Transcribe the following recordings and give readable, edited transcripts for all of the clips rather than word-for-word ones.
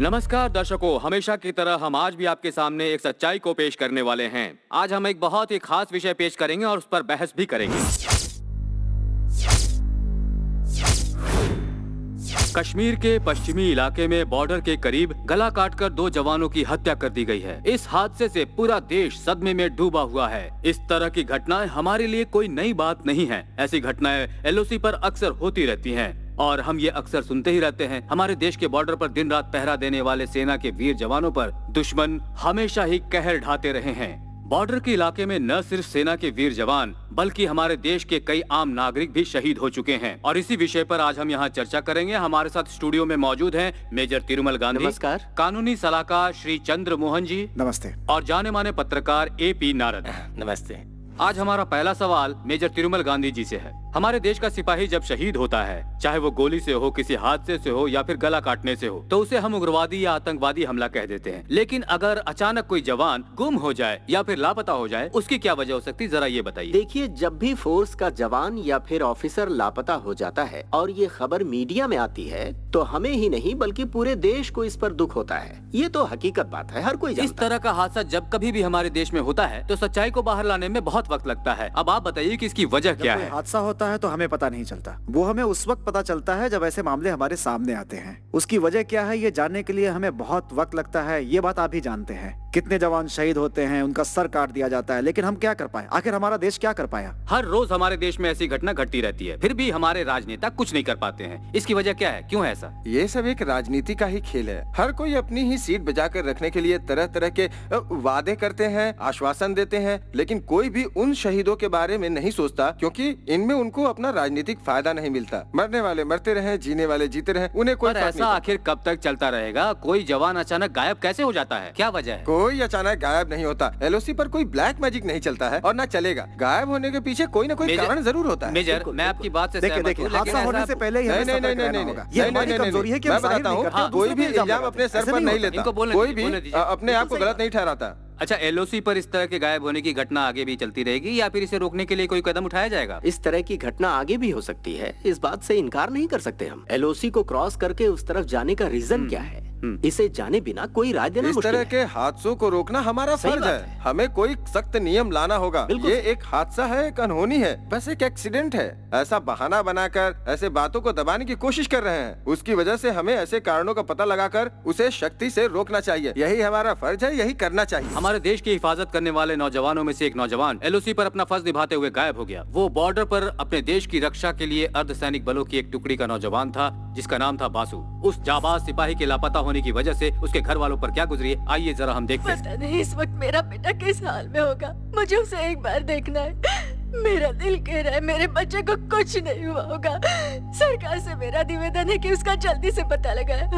नमस्कार दर्शकों, हमेशा की तरह हम आज भी आपके सामने एक सच्चाई को पेश करने वाले हैं। आज हम एक बहुत ही खास विषय पेश करेंगे और उस पर बहस भी करेंगे। कश्मीर के पश्चिमी इलाके में बॉर्डर के करीब गला काटकर 2 जवानों की हत्या कर दी गई है। इस हादसे से पूरा देश सदमे में डूबा हुआ है। इस तरह की घटनाएं हमारे लिए कोई नई बात नहीं है। ऐसी घटनाएं एलओसी पर अक्सर होती रहती हैं और हम ये अक्सर सुनते ही रहते हैं। हमारे देश के बॉर्डर पर दिन रात पहरा देने वाले सेना के वीर जवानों पर दुश्मन हमेशा ही कहर ढाते रहे हैं। बॉर्डर के इलाके में न सिर्फ सेना के वीर जवान बल्कि हमारे देश के कई आम नागरिक भी शहीद हो चुके हैं और इसी विषय पर आज हम यहाँ चर्चा करेंगे। हमारे साथ स्टूडियो में मौजूद हैं मेजर तिरुमल गांधी, नमस्कार, कानूनी सलाहकार श्री चंद्र मोहन जी, नमस्ते, और जाने माने पत्रकार AP नारद, नमस्ते। आज हमारा पहला सवाल मेजर तिरुमल गांधी जी से है। हमारे देश का सिपाही जब शहीद होता है, चाहे वो गोली से हो, किसी हादसे से हो या फिर गला काटने से हो, तो उसे हम उग्रवादी या आतंकवादी हमला कह देते हैं। लेकिन अगर अचानक कोई जवान गुम हो जाए या फिर लापता हो जाए, उसकी क्या वजह हो सकती है, जरा ये बताइए। देखिए, जब भी फोर्स का जवान या फिर ऑफिसर लापता हो जाता है और ये खबर मीडिया में आती है, तो हमें ही नहीं बल्कि पूरे देश को इस पर दुख होता है। ये तो हकीकत बात है, हर कोई जानता है। इस तरह का हादसा जब कभी भी हमारे देश में होता है तो सच्चाई को बाहर लाने में बहुत वक्त लगता है। अब आप बताइए कि इसकी वजह क्या है। हादसा होता है तो हमें पता नहीं चलता, वो हमें उस वक्त पता चलता है जब ऐसे मामले हमारे सामने आते हैं। उसकी वजह क्या है ये जानने के लिए हमें बहुत वक्त लगता है। ये बात आप भी जानते हैं, कितने जवान शहीद होते हैं, उनका सर काट दिया जाता है, लेकिन हम क्या कर पाए? आखिर हमारा देश क्या कर पाया? हर रोज हमारे देश में ऐसी घटना घटती रहती है, फिर भी हमारे राजनेता कुछ नहीं कर पाते हैं। इसकी वजह क्या है, क्यों है ऐसा? ये सब एक राजनीति का ही खेल है। हर कोई अपनी ही सीट बचा कर रखने के लिए तरह तरह के वादे करते हैं, आश्वासन देते हैं, लेकिन कोई भी उन शहीदों के बारे में नहीं सोचता, क्योंकि इनमें उनको अपना राजनीतिक फायदा नहीं मिलता। मरने वाले मरते रहे, जीने वाले जीते रहे, उन्हें कोई फर्क ऐसा आखिर कब तक चलता रहेगा? कोई जवान अचानक गायब कैसे हो जाता है, क्या वजह है? कोई अचानक गायब नहीं होता। LOC पर कोई ब्लैक मैजिक नहीं चलता है और न चलेगा। गायब होने के पीछे कोई न कोई कारण जरूर होता है। मेजर, मैं आपकी बात से सहमत हूं, हादसा होने से पहले ही हमें सतर्क रहना होगा। ये हमारी कमजोरी है कि हम बताता हूँ, कोई भी इल्जाम अपने सर पर नहीं लेता, कोई भी अपने आप को गलत नहीं ठहराता। अच्छा, LOC पर इस तरह के गायब होने की घटना आगे भी चलती रहेगी या फिर इसे रोकने के लिए कोई कदम उठाया जाएगा? इस तरह की घटना आगे भी हो सकती है, इस बात से इनकार नहीं कर सकते हम। LOC को क्रॉस करके उस तरफ जाने का रीजन क्या है, इसे जाने बिना कोई राय देना मुश्किल है। इस तरह के हादसों को रोकना हमारा फर्ज है। हमें कोई सख्त नियम लाना होगा। ये एक हादसा है, एक अनहोनी है, बस एक एक्सीडेंट है। ऐसा बहाना बनाकर ऐसे बातों को दबाने की कोशिश कर रहे हैं। उसकी वजह से हमें ऐसे कारणों का पता लगाकर उसे शक्ति से रोकना चाहिए। यही हमारा फर्ज है, यही करना चाहिए। हमारे देश की हिफाजत करने वाले नौजवानों में से एक नौजवान LOC पर अपना फर्ज निभाते हुए गायब हो गया। वो बॉर्डर पर अपने देश की रक्षा के लिए अर्धसैनिक बलों की एक टुकड़ी का नौजवान था, जिसका नाम था बासु। उस जाबाज सिपाही के लापता होने की वजह से उसके घर वालों पर क्या गुजरी है, आइए जरा हम देखते हैं। पता नहीं इस वक्त मेरा बेटा किस हाल में होगा, मुझे उसे एक बार देखना है। मेरा दिल कह रहा है मेरे बच्चे को कुछ नहीं हुआ होगा। सरकार से मेरा निवेदन है कि उसका जल्दी से पता लगाए।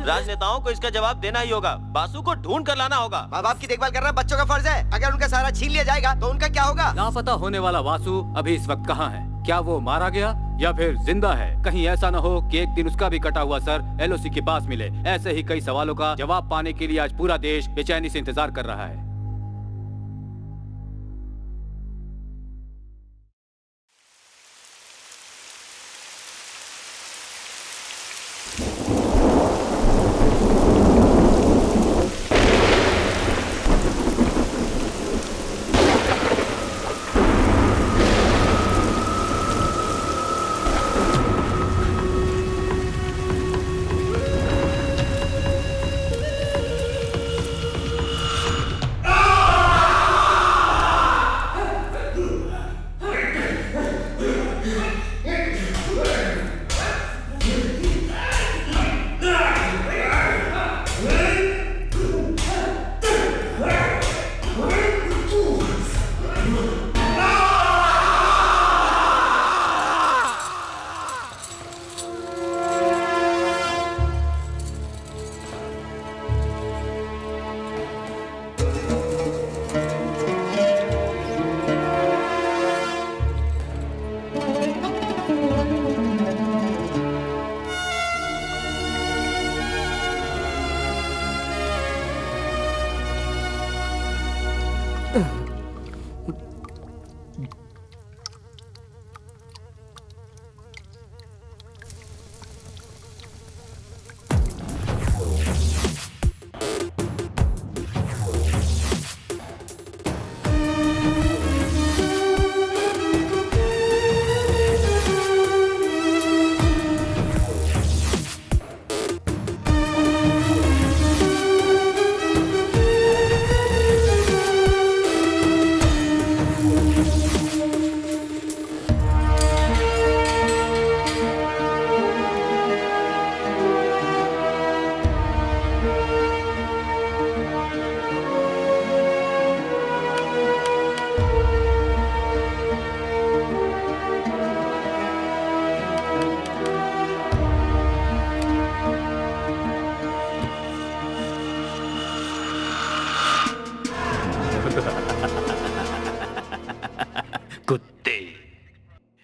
राजनेताओं को इसका जवाब देना ही होगा। बासु को ढूंढ कर लाना होगा। माँ बाप की देखभाल करना बच्चों का फर्ज है। अगर उनका सहारा छीन लिया जाएगा तो उनका क्या होगा? लापता होने वाला वासु अभी इस वक्त कहाँ है? क्या वो मारा गया या फिर जिंदा है? कहीं ऐसा न हो कि एक दिन उसका भी कटा हुआ सर LOC के पास मिले। ऐसे ही कई सवालों का जवाब पाने के लिए आज पूरा देश बेचैनी से इंतजार कर रहा है।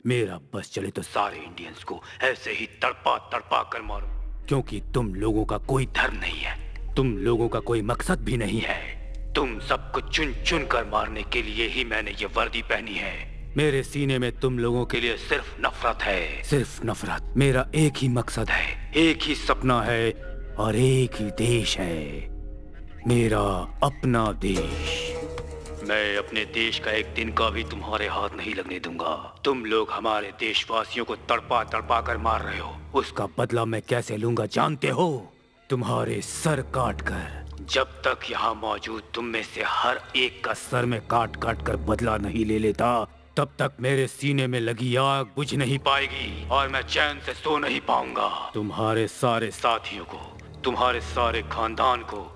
मेरा बस चले तो सारे इंडियंस को ऐसे ही तड़पा तड़पा कर मारूं, क्योंकि तुम लोगों का कोई धर्म नहीं है, तुम लोगों का कोई मकसद भी नहीं है। तुम सबको चुन चुन कर मारने के लिए ही मैंने ये वर्दी पहनी है। मेरे सीने में तुम लोगों के लिए सिर्फ नफरत है, सिर्फ नफरत। मेरा एक ही मकसद है, एक ही सपना है और एक ही देश है, मेरा अपना देश। मैं अपने देश का एक दिन का भी तुम्हारे हाथ नहीं लगने दूंगा। तुम लोग हमारे देशवासियों को तड़पा तड़पा कर मार रहे हो, उसका बदला मैं कैसे लूंगा जानते हो? तुम्हारे सर काट कर। जब तक यहाँ मौजूद तुम में से हर एक का सर में काट काट कर बदला नहीं ले लेता, तब तक मेरे सीने में लगी आग बुझ नहीं पाएगी और मैं चैन से सो नहीं पाऊंगा। तुम्हारे सारे साथियों को, तुम्हारे सारे खानदान को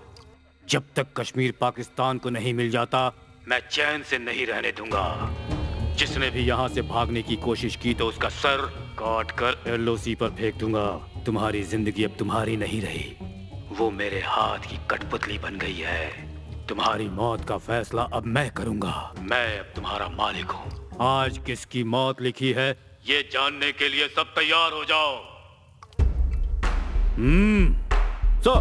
जब तक कश्मीर पाकिस्तान को नहीं मिल जाता, मैं चैन से नहीं रहने दूंगा। जिसने भी यहाँ से भागने की कोशिश की तो उसका सर काट कर एलओसी पर फेंक दूंगा। तुम्हारी जिंदगी अब तुम्हारी नहीं रही, वो मेरे हाथ की कठपुतली बन गई है। तुम्हारी मौत का फैसला अब मैं करूंगा। मैं अब तुम्हारा मालिक हूँ। आज किसकी मौत लिखी है ये जानने के लिए सब तैयार हो जाओ। सो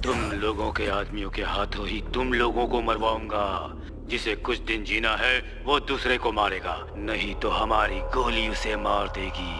तुम लोगों के आदमियों के हाथों ही तुम लोगों को मरवाऊंगा। जिसे कुछ दिन जीना है वो दूसरे को मारेगा, नहीं तो हमारी गोली उसे मार देगी।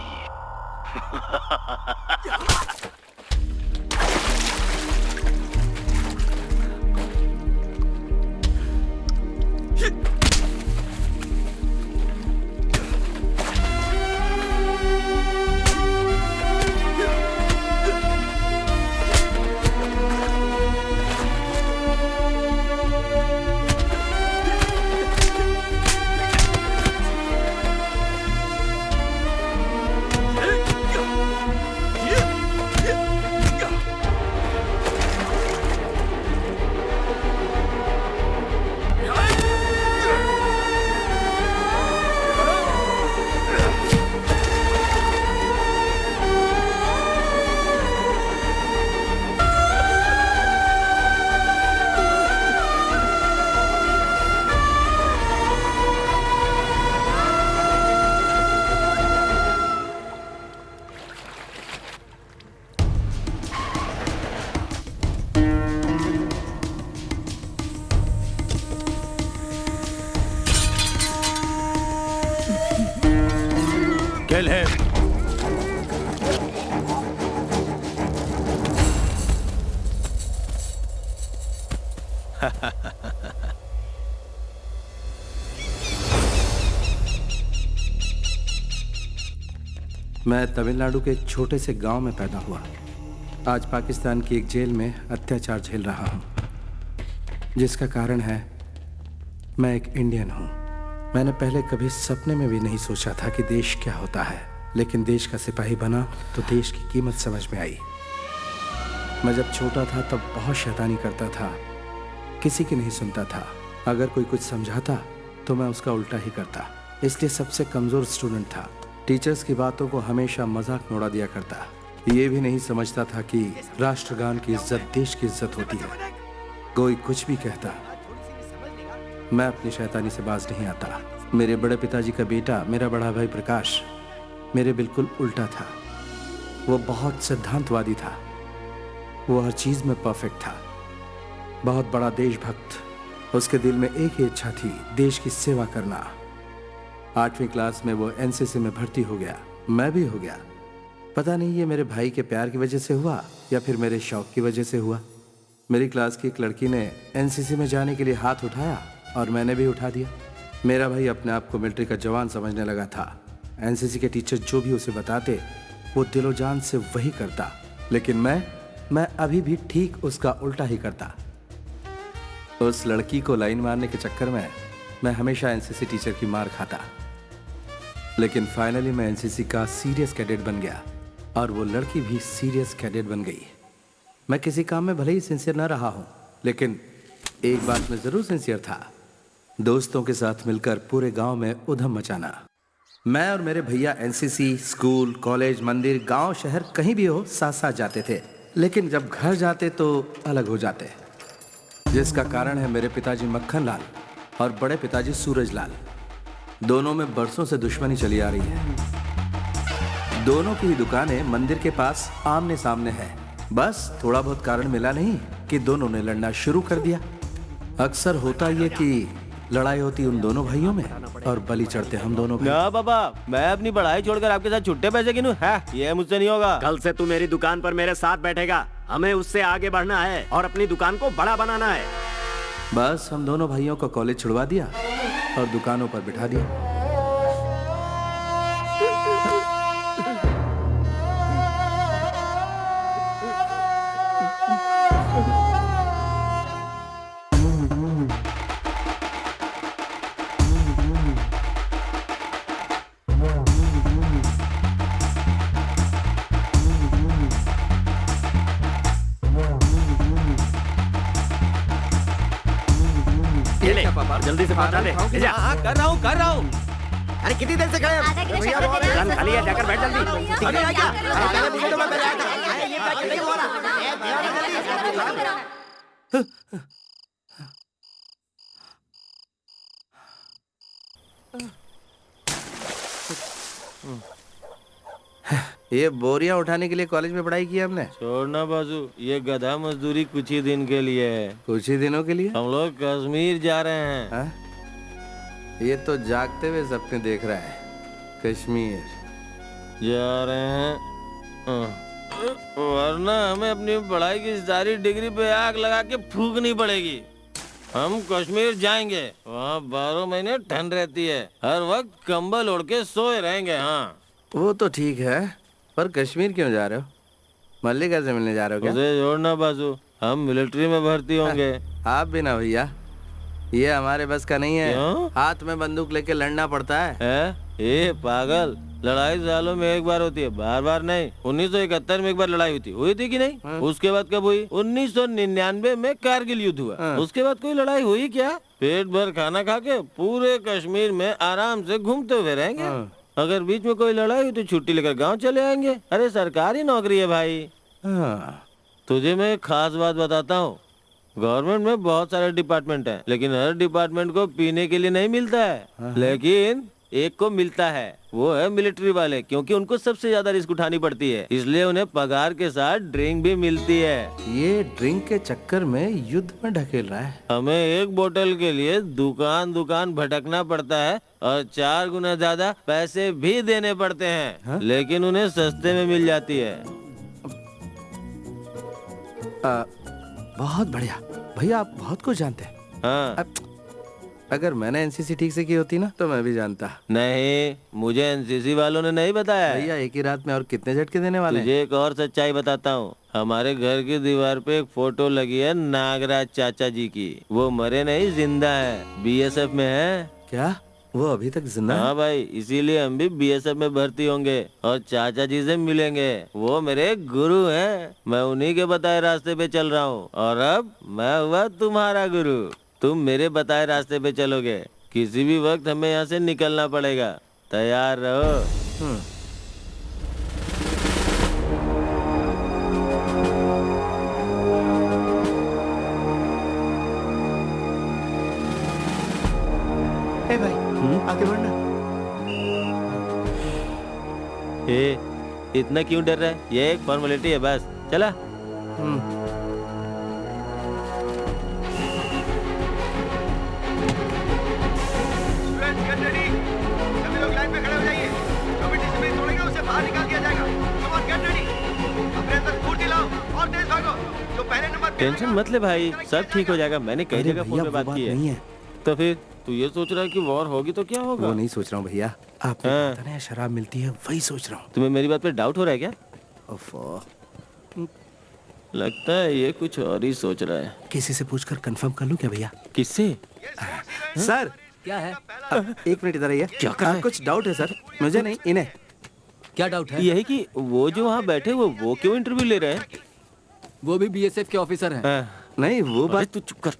Kill him! मैं तमिलनाडु के एक छोटे से गांव में पैदा हुआ। आज पाकिस्तान की एक जेल में अत्याचार झेल रहा हूं, जिसका कारण है मैं एक इंडियन हूं। मैंने पहले कभी सपने में भी नहीं सोचा था कि देश क्या होता है, लेकिन देश का सिपाही बना तो देश की कीमत समझ में आई। मैं जब छोटा था तब बहुत शैतानी करता था, किसी की नहीं सुनता था। अगर कोई कुछ समझाता तो मैं उसका उल्टा ही करता, इसलिए सबसे कमज़ोर स्टूडेंट था। टीचर्स की बातों को हमेशा मजाक में उड़ा दिया करता। ये भी नहीं समझता था कि राष्ट्रगान की इज्जत देश की इज्जत होती है। कोई कुछ भी कहता, मैं अपनी शैतानी से बाज नहीं आता। मेरे बड़े पिताजी का बेटा, मेरा बड़ा भाई प्रकाश, मेरे बिल्कुल उल्टा था। वो बहुत सिद्धांतवादी था, वो हर चीज़ में परफेक्ट था, बहुत बड़ा देशभक्त। उसके दिल में एक ही इच्छा थी, देश की सेवा करना। 8वीं क्लास में वो एनसीसी में भर्ती हो गया, मैं भी हो गया। पता नहीं ये मेरे भाई के प्यार की वजह से हुआ या फिर मेरे शौक की वजह से हुआ। मेरी क्लास की एक लड़की ने एनसीसी में जाने के लिए हाथ उठाया और मैंने भी उठा दिया। मेरा भाई अपने आप को मिलिट्री का जवान समझने लगा था। एनसीसी के टीचर जो भी उसे बताते वो दिलो जान से वही करता, लेकिन मैं अभी भी ठीक उसका उल्टा ही करता। उस लड़की को लाइन मारने के चक्कर में मैं हमेशा एनसीसी टीचर की मार खाता, लेकिन फाइनली मैं एनसीसी का सीरियस कैडेट बन गया और वो लड़की भी सीरियस कैडेट बन गई। मैं किसी काम में भले ही सिंसियर ना रहा हूँ, लेकिन एक बात में जरूर सिंसियर था, दोस्तों के साथ मिलकर पूरे गांव में उधम मचाना। मैं और मेरे भैया एनसीसी, स्कूल, कॉलेज, मंदिर, गांव, शहर कहीं भी हो साथ साथ जाते थे, लेकिन जब घर जाते तो अलग हो जाते। जिसका कारण है मेरे पिताजी मक्खन लाल और बड़े पिताजी सूरज लाल। दोनों में बरसों से दुश्मनी चली आ रही है। दोनों की ही दुकानें मंदिर के पास आमने सामने है। बस थोड़ा बहुत कारण मिला नहीं कि दोनों ने लड़ना शुरू कर दिया। अक्सर होता ये कि लड़ाई होती उन दोनों भाइयों में और बलि चढ़ते हम दोनों भाई। ना बाबा, मैं अपनी पढ़ाई छोड़कर आपके साथ छुट्टे पैसे गिनूं? है ये मुझसे नहीं होगा। कल से तू मेरी दुकान पर मेरे साथ बैठेगा। हमें उससे आगे बढ़ना है और अपनी दुकान को बड़ा बनाना है। बस हम दोनों भाइयों को कॉलेज छुड़वा दिया और दुकानों पर बिठा दिया। जल्दी से पहुंचा ले। कर रहा हूँ। अरे कितनी देर से खड़े हैं? दुकान खाली है, जाकर बैठ जल्दी। ये बोरियां उठाने के लिए कॉलेज में पढ़ाई की हमने। छोड़ना बाजू, ये गधा मजदूरी कुछ ही दिन के लिए है। कुछ ही दिनों के लिए हम लोग कश्मीर जा रहे हैं। हा? ये तो जागते हुए सपने देख रहा है। कश्मीर जा रहे हैं, वरना हमें अपनी पढ़ाई की सारी डिग्री पे आग लगा के फूकनी पड़ेगी। हम कश्मीर जाएंगे, वहाँ 12 महीने ठंड रहती है, हर वक्त कंबल ओढ़ के सोए रहेंगे। हाँ वो तो ठीक है, पर कश्मीर क्यों जा रहे हो? मल्लिका से मिलने जा रहे हो क्या? उसे जोड़ना बाजू, हम मिलिट्री में भर्ती होंगे। आप भी ना भैया, ये हमारे बस का नहीं है। क्यों? हाथ में बंदूक लेके लड़ना पड़ता है। ये पागल, लड़ाई सालों में एक बार होती है, बार बार नहीं। 1971 में एक बार लड़ाई हुई थी कि नहीं? उसके बाद कब हुई? 1999 में कारगिल युद्ध हुआ। उसके बाद कोई लड़ाई हुई क्या? पेट भर खाना खा के पूरे कश्मीर में आराम से घूमते हुए रहेंगे। अगर बीच में कोई लड़ाई हुई तो छुट्टी लेकर गांव चले आएंगे। अरे सरकारी नौकरी है भाई। तुझे मैं एक खास बात बताता हूँ, गवर्नमेंट में बहुत सारे डिपार्टमेंट हैं, लेकिन हर डिपार्टमेंट को पीने के लिए नहीं मिलता है। लेकिन एक को मिलता है, वो है मिलिट्री वाले, क्योंकि उनको सबसे ज्यादा रिस्क उठानी पड़ती है, इसलिए उन्हें पगार के साथ ड्रिंक भी मिलती है। ये ड्रिंक के चक्कर में युद्ध में ढकेल रहा है। हमें एक बोतल के लिए दुकान दुकान भटकना पड़ता है और 4 गुना ज्यादा पैसे भी देने पड़ते हैं। लेकिन उन्हें सस्ते में मिल जाती है। बहुत बढ़िया भैया, आप बहुत कुछ जानते हैं। हाँ। अगर मैंने एनसीसी ठीक से की होती ना तो मैं भी जानता। नहीं, मुझे एनसीसी वालों ने नहीं बताया। भैया एक ही रात में और कितने झटके देने वाले हैं? तुझे एक और सच्चाई बताता हूँ। हमारे घर की दीवार पे एक फोटो लगी है नागराज चाचा जी की। वो मरे नहीं, जिंदा है, बीएसएफ में है। क्या वो अभी तक जिंदा है? हाँ भाई, इसीलिए हम भी बीएसएफ में भर्ती होंगे और चाचा जी से मिलेंगे। वो मेरे गुरु हैं, मैं उन्हीं के बताए रास्ते पे चल रहा हूँ और अब मैं हुआ तुम्हारा गुरु। तुम मेरे बताए रास्ते पे चलोगे, किसी भी वक्त हमें यहाँ से निकलना पड़ेगा, तैयार रहो। भाई आगे बढ़ना। इतना क्यों डर रहा है? ये एक फॉर्मेलिटी है बस, चला। सभी लोग लाइन पे खड़े हो जाइए। जो भी डिसिप्लिन तोड़ेगा उसे बाहर निकाल दिया जाएगा। Come on, get ready. अपने अंदर स्फूर्ति लाओ और तेज भागो। जो पहले नंबर पे टेंशन मत ले भाई, सब ठीक हो जाएगा। मैंने कई जगह फोन पे बात की है। तो फिर तू ये सोच रहा है कि वॉर होगी तो क्या होगा? वो नहीं सोच रहा हूँ भैया, आपको पता नहीं शराब मिलती है, वही सोच रहा हूँ। तुम्हें मेरी बात पे डाउट हो रहा है क्या? लगता है ये कुछ और ही सोच रहा है। किसी से पूछकर कंफर्म कर लूँ क्या भैया? किससे? सर क्या है? एक मिनट इधर आइए। क्या कर रहा है? कुछ डाउट है सर, मुझे नहीं, इन्हें। क्या डाउट है? यही कि वो जो वहाँ बैठे वो क्यों इंटरव्यू ले रहे हैं? वो भी बीएसएफ के ऑफिसर हैं। नहीं वो बात। तू चुप कर।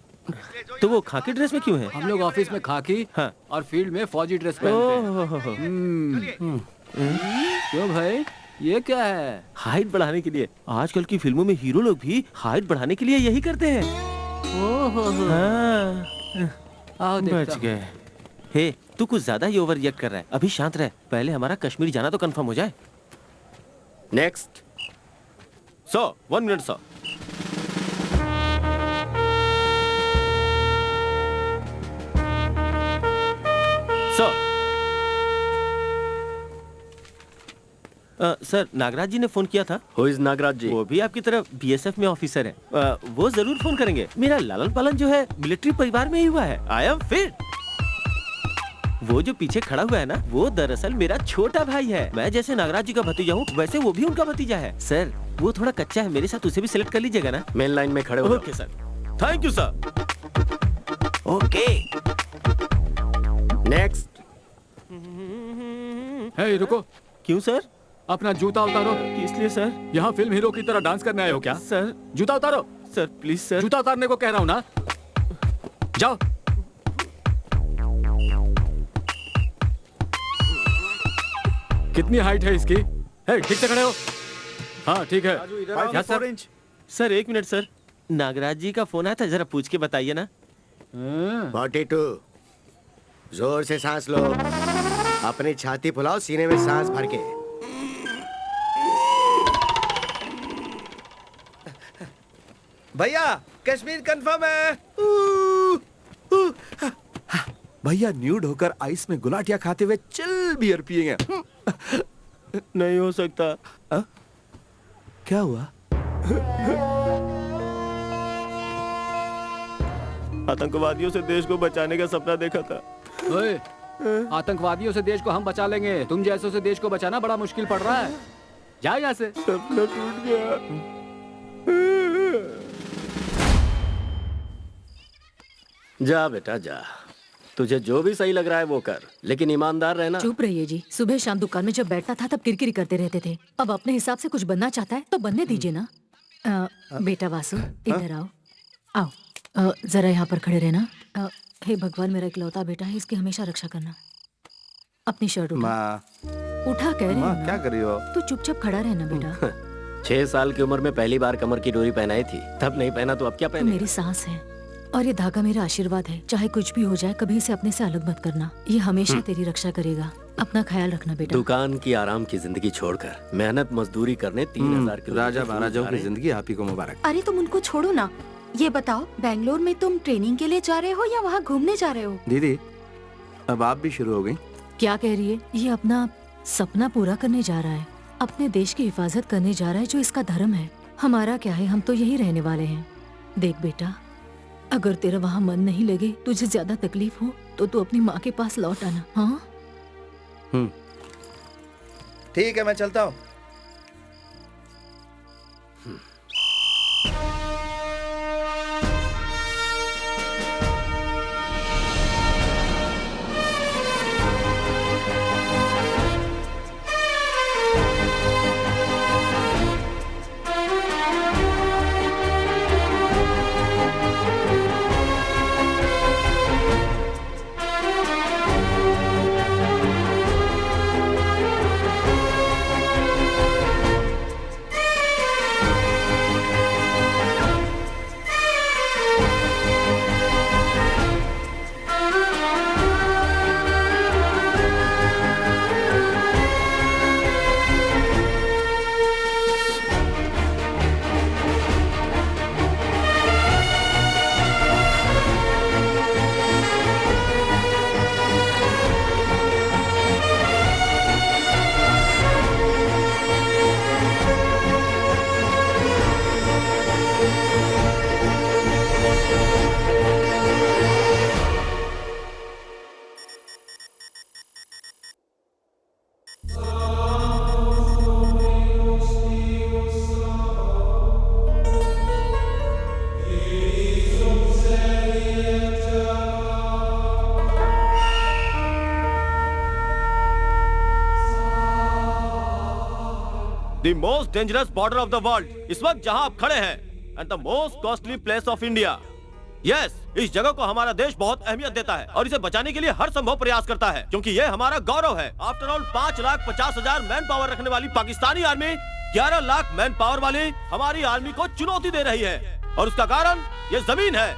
तो वो खाकी ड्रेस में क्यों है? हम लोग ऑफिस में खाकी और फील्ड में फौजी ड्रेस पहनते हैं। क्यों भाई, ये क्या है? हाइट बढ़ाने के लिए। आजकल की फिल्मों में हीरो लोग भी हाइट बढ़ाने के लिए यही करते हैं। हाँ, आओ देखता बच हूँ। गए। हे, तू कुछ ज्यादा ही ओवर रिएक्ट कर रहा है। अभी शांत रह, पहले हमारा कश्मीर जाना तो कंफर्म हो जाए। Next. 1 minute sir. Sir, Nagraj ji ने फोन किया था। Who is Nagraj ji? वो भी आपकी तरफ बीएसएफ में ऑफिसर है। वो जरूर फोन करेंगे। मेरा लालन पालन जो है मिलिट्री परिवार में ही हुआ है। I am fit. वो जो पीछे खड़ा हुआ है ना, वो दरअसल मेरा छोटा भाई है। मैं जैसे नागराज जी का भतीजा हूँ, वैसे वो भी उनका भतीजा है। सर, वो थोड़ा कच्चा है, मेरे साथ उसे भी सिलेक्ट कर लीजिएगा ना। मेन लाइन में खड़े हो। Okay sir, thank you sir. Okay. Next. Hey, रुको। क्यों सर? अपना जूता उतारो। किस लिए सर? यहाँ फिल्म हीरो की तरह डांस करने आए हो क्या? सर, जूता उतारो। Sir please sir. जूता उतारने को कह रहा हूँ ना। जाओ। कितनी हाइट है इसकी? हे, ठीक से खड़े हो। हाँ ठीक है। Five feet 4 inch। Sir 1 minute sir, Nagraj ji का फोन आया था, जरा पूछ के बताइए ना। 42। जोर से सांस लो, अपनी छाती फुलाओ, सीने में सांस भर के। भैया कश्मीर कंफर्म है। भैया न्यूड होकर आइस में गुलाटिया खाते हुए चिल बियर पिएंगे। नहीं हो सकता। क्या हुआ? आतंकवादियों से देश को बचाने का सपना देखा था। ओए, आतंकवादियों से देश को हम बचा लेंगे, तुम जैसों से देश को बचाना बड़ा मुश्किल पड़ रहा है। जा यहाँ से। सपना टूट गया। जा बेटा जा, तुझे जो भी सही लग रहा है वो कर, लेकिन ईमानदार रहना। चुप रहिए जी। सुबह शाम दुकान में जब बैठता था तब किरकिरी करते रहते थे। अब अपने हिसाब से कुछ बनना चाहता है तो बनने दीजिए ना। बेटा वासु, इधर आओ। आओ, जरा यहाँ पर खड़े रहना। हे भगवान, मेरा इकलौता बेटा है, इसकी हमेशा रक्षा करना। अपनी शर्ट उठा। माँ, उठा कह रही माँ हूँ क्या ना। कर रही हो? तू चुपचाप खड़ा रहना बेटा। 6 साल की उम्र में पहली बार कमर की डोरी पहनाई थी, तब नहीं पहना तो अब क्या तू पहने? मेरी सांस है और ये धागा मेरा आशीर्वाद है। चाहे कुछ भी हो जाए, कभी इसे अपने से अलग मत करना। ये हमेशा तेरी रक्षा करेगा। अपना ख्याल रखना बेटा। दुकान की आराम की जिंदगी छोड़कर मेहनत मजदूरी करने 3000 किलोमीटर राजा दूर महाराजाओं जा की रहे हैं। जिंदगी आप ही को मुबारक। अरे तुम उनको छोड़ो ना। ये बताओ, बेंगलोर में तुम ट्रेनिंग के लिए जा रहे हो या वहाँ घूमने जा रहे हो? दीदी, अब आप भी शुरू हो गई। क्या कह रही है? ये अपना सपना पूरा करने जा रहा है, अपने देश की हिफाजत करने जा रहा है, जो इसका धर्म है। हमारा क्या है, हम तो यही रहने वाले हैं। देख बेटा, अगर तेरा वहाँ मन नहीं लगे, तुझे ज्यादा तकलीफ हो, तो तू अपनी माँ के पास लौट आना। हाँ, ठीक है, मैं चलता हूँ। The most dangerous border of the world, इस वक्त जहां आप खड़े हैं, and the most costly place of India. Yes, इस जगह को हमारा देश बहुत अहमियत देता है और इसे बचाने के लिए हर संभव प्रयास करता है, क्योंकि ये हमारा गौरव है। आफ्टर ऑल 5,50,000 मैन पावर रखने वाली Pakistani army 11 lakh man power वाली हमारी आर्मी को चुनौती दे रही है। और उसका कारण ये जमीन है।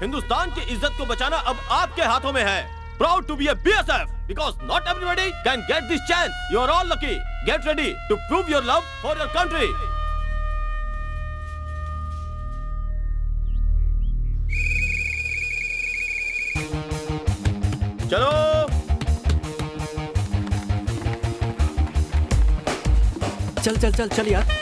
हिंदुस्तान की इज्जत को बचाना अब आपके हाथों में है। Proud to be a BSF because not everybody can get this chance. You are all lucky. Get ready to prove your love for your country. चलो चल चल चल चल यार।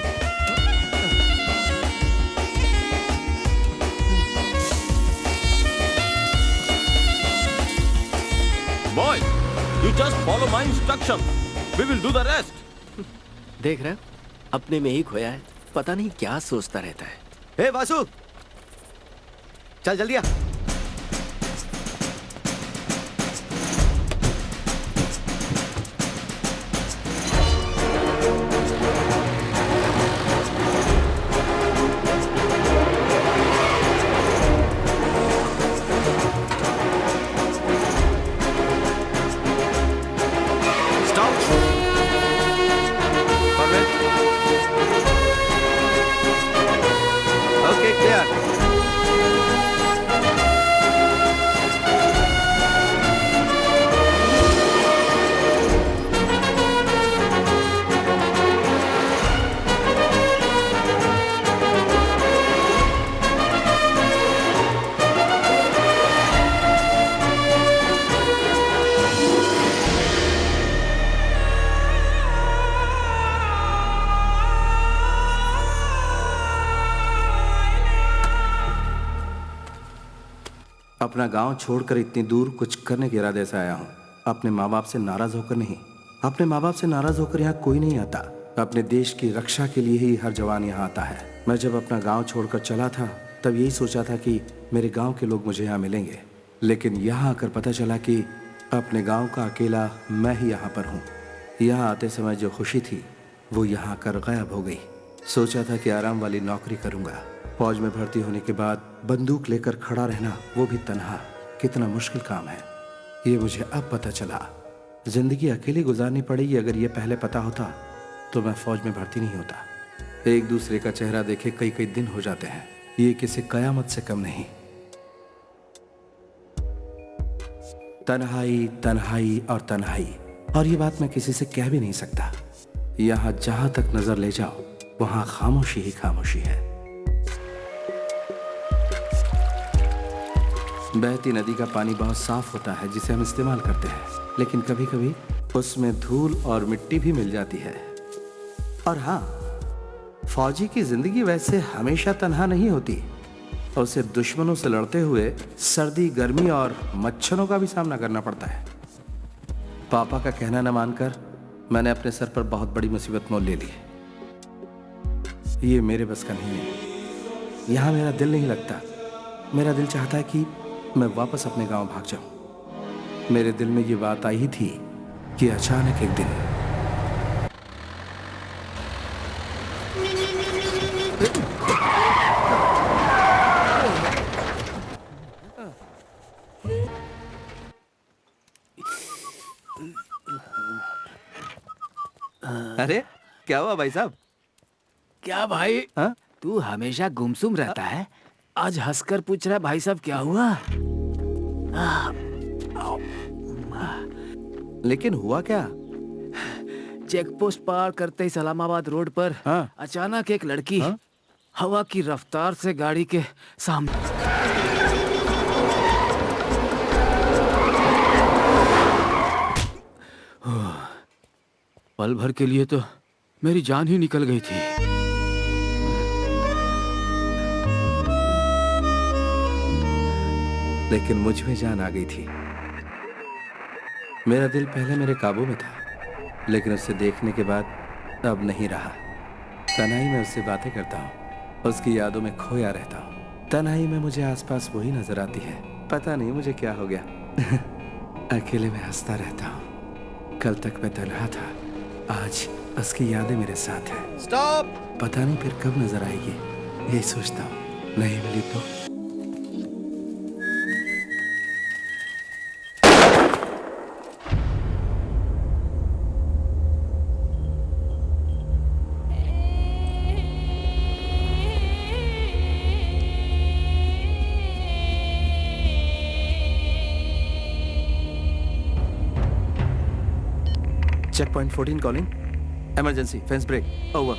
Boy, you just follow my instruction. We will do the rest. देख रहे हो? अपने में ही खोया है, पता नहीं क्या सोचता रहता है। हे वासु, चल जल्दी आ। अपना गांव छोड़कर इतनी दूर कुछ करने के इरादे से आया हूँ। अपने माँ बाप से नाराज होकर नहीं। अपने माँ बाप से नाराज होकर यहाँ कोई नहीं आता। अपने देश की रक्षा के लिए ही हर जवान यहाँ आता है। मैं जब अपना गांव छोड़कर चला था तब यही सोचा था कि मेरे गांव के लोग मुझे यहाँ मिलेंगे, लेकिन यहाँ आकर पता चला कि अपने गाँव का अकेला मैं ही यहाँ पर हूँ। यहाँ आते समय जो खुशी थी वो यहाँ आकर गायब हो गई। सोचा था कि आराम वाली नौकरी करूँगा। फौज में भर्ती होने के बाद बंदूक लेकर खड़ा रहना, वो भी तन्हा, कितना मुश्किल काम है ये मुझे अब पता चला। जिंदगी अकेली गुजारनी पड़ेगी। अगर ये पहले पता होता तो मैं फौज में भर्ती नहीं होता। एक दूसरे का चेहरा देखे कई कई दिन हो जाते हैं, ये किसी कयामत से कम नहीं। तन्हाई तन्हाई और तन्हाई, और ये बात मैं किसी से कह भी नहीं सकता। यहाँ जहां तक नजर ले जाओ वहां खामोशी ही खामोशी है। बहती नदी का पानी बहुत साफ होता है जिसे हम इस्तेमाल करते हैं, लेकिन कभी कभी उसमें धूल और मिट्टी भी मिल जाती है। और हाँ, फौजी की जिंदगी वैसे हमेशा तन्हा नहीं होती। उसे दुश्मनों से लड़ते हुए सर्दी, गर्मी और मच्छरों का भी सामना करना पड़ता है। पापा का कहना न मानकर मैंने अपने सर पर बहुत बड़ी मुसीबत मोल ले ली। ये मेरे बस का नहीं है। यहाँ मेरा दिल नहीं लगता। मेरा दिल चाहता है कि मैं वापस अपने गांव भाग जाऊं। मेरे दिल में ये बात आई ही थी कि अचानक एक दिन अरे क्या हुआ भाई साहब? क्या भाई? हाँ? तू हमेशा गुमसुम रहता है, आज हंसकर पूछ रहा भाई साहब क्या हुआ? लेकिन हुआ क्या? चेक पोस्ट पार करते ही सलामाबाद रोड पर अचानक एक लड़की हवा की रफ्तार से गाड़ी के सामने पल भर के लिए तो मेरी जान ही निकल गई थी। लेकिन मुझ में जान आ गई थी। मेरा दिल पहले मेरे काबू में था, लेकिन उसे देखने के बाद अब नहीं रहा। तन्हाई में उससे बातें करता हूँ, उसकी यादों में खोया रहता हूँ। तन्हाई में मुझे आसपास वही नजर आती है। पता नहीं मुझे क्या हो गया। अकेले में हंसता रहता हूँ। कल तक मैं तन्हा था, आज उसकी यादें मेरे साथ हैं। स्टॉप! पता नहीं फिर कब नजर आएगी, यही सोचता हूँ। नहीं मिली तो check point 14 calling, emergency, fence break, over.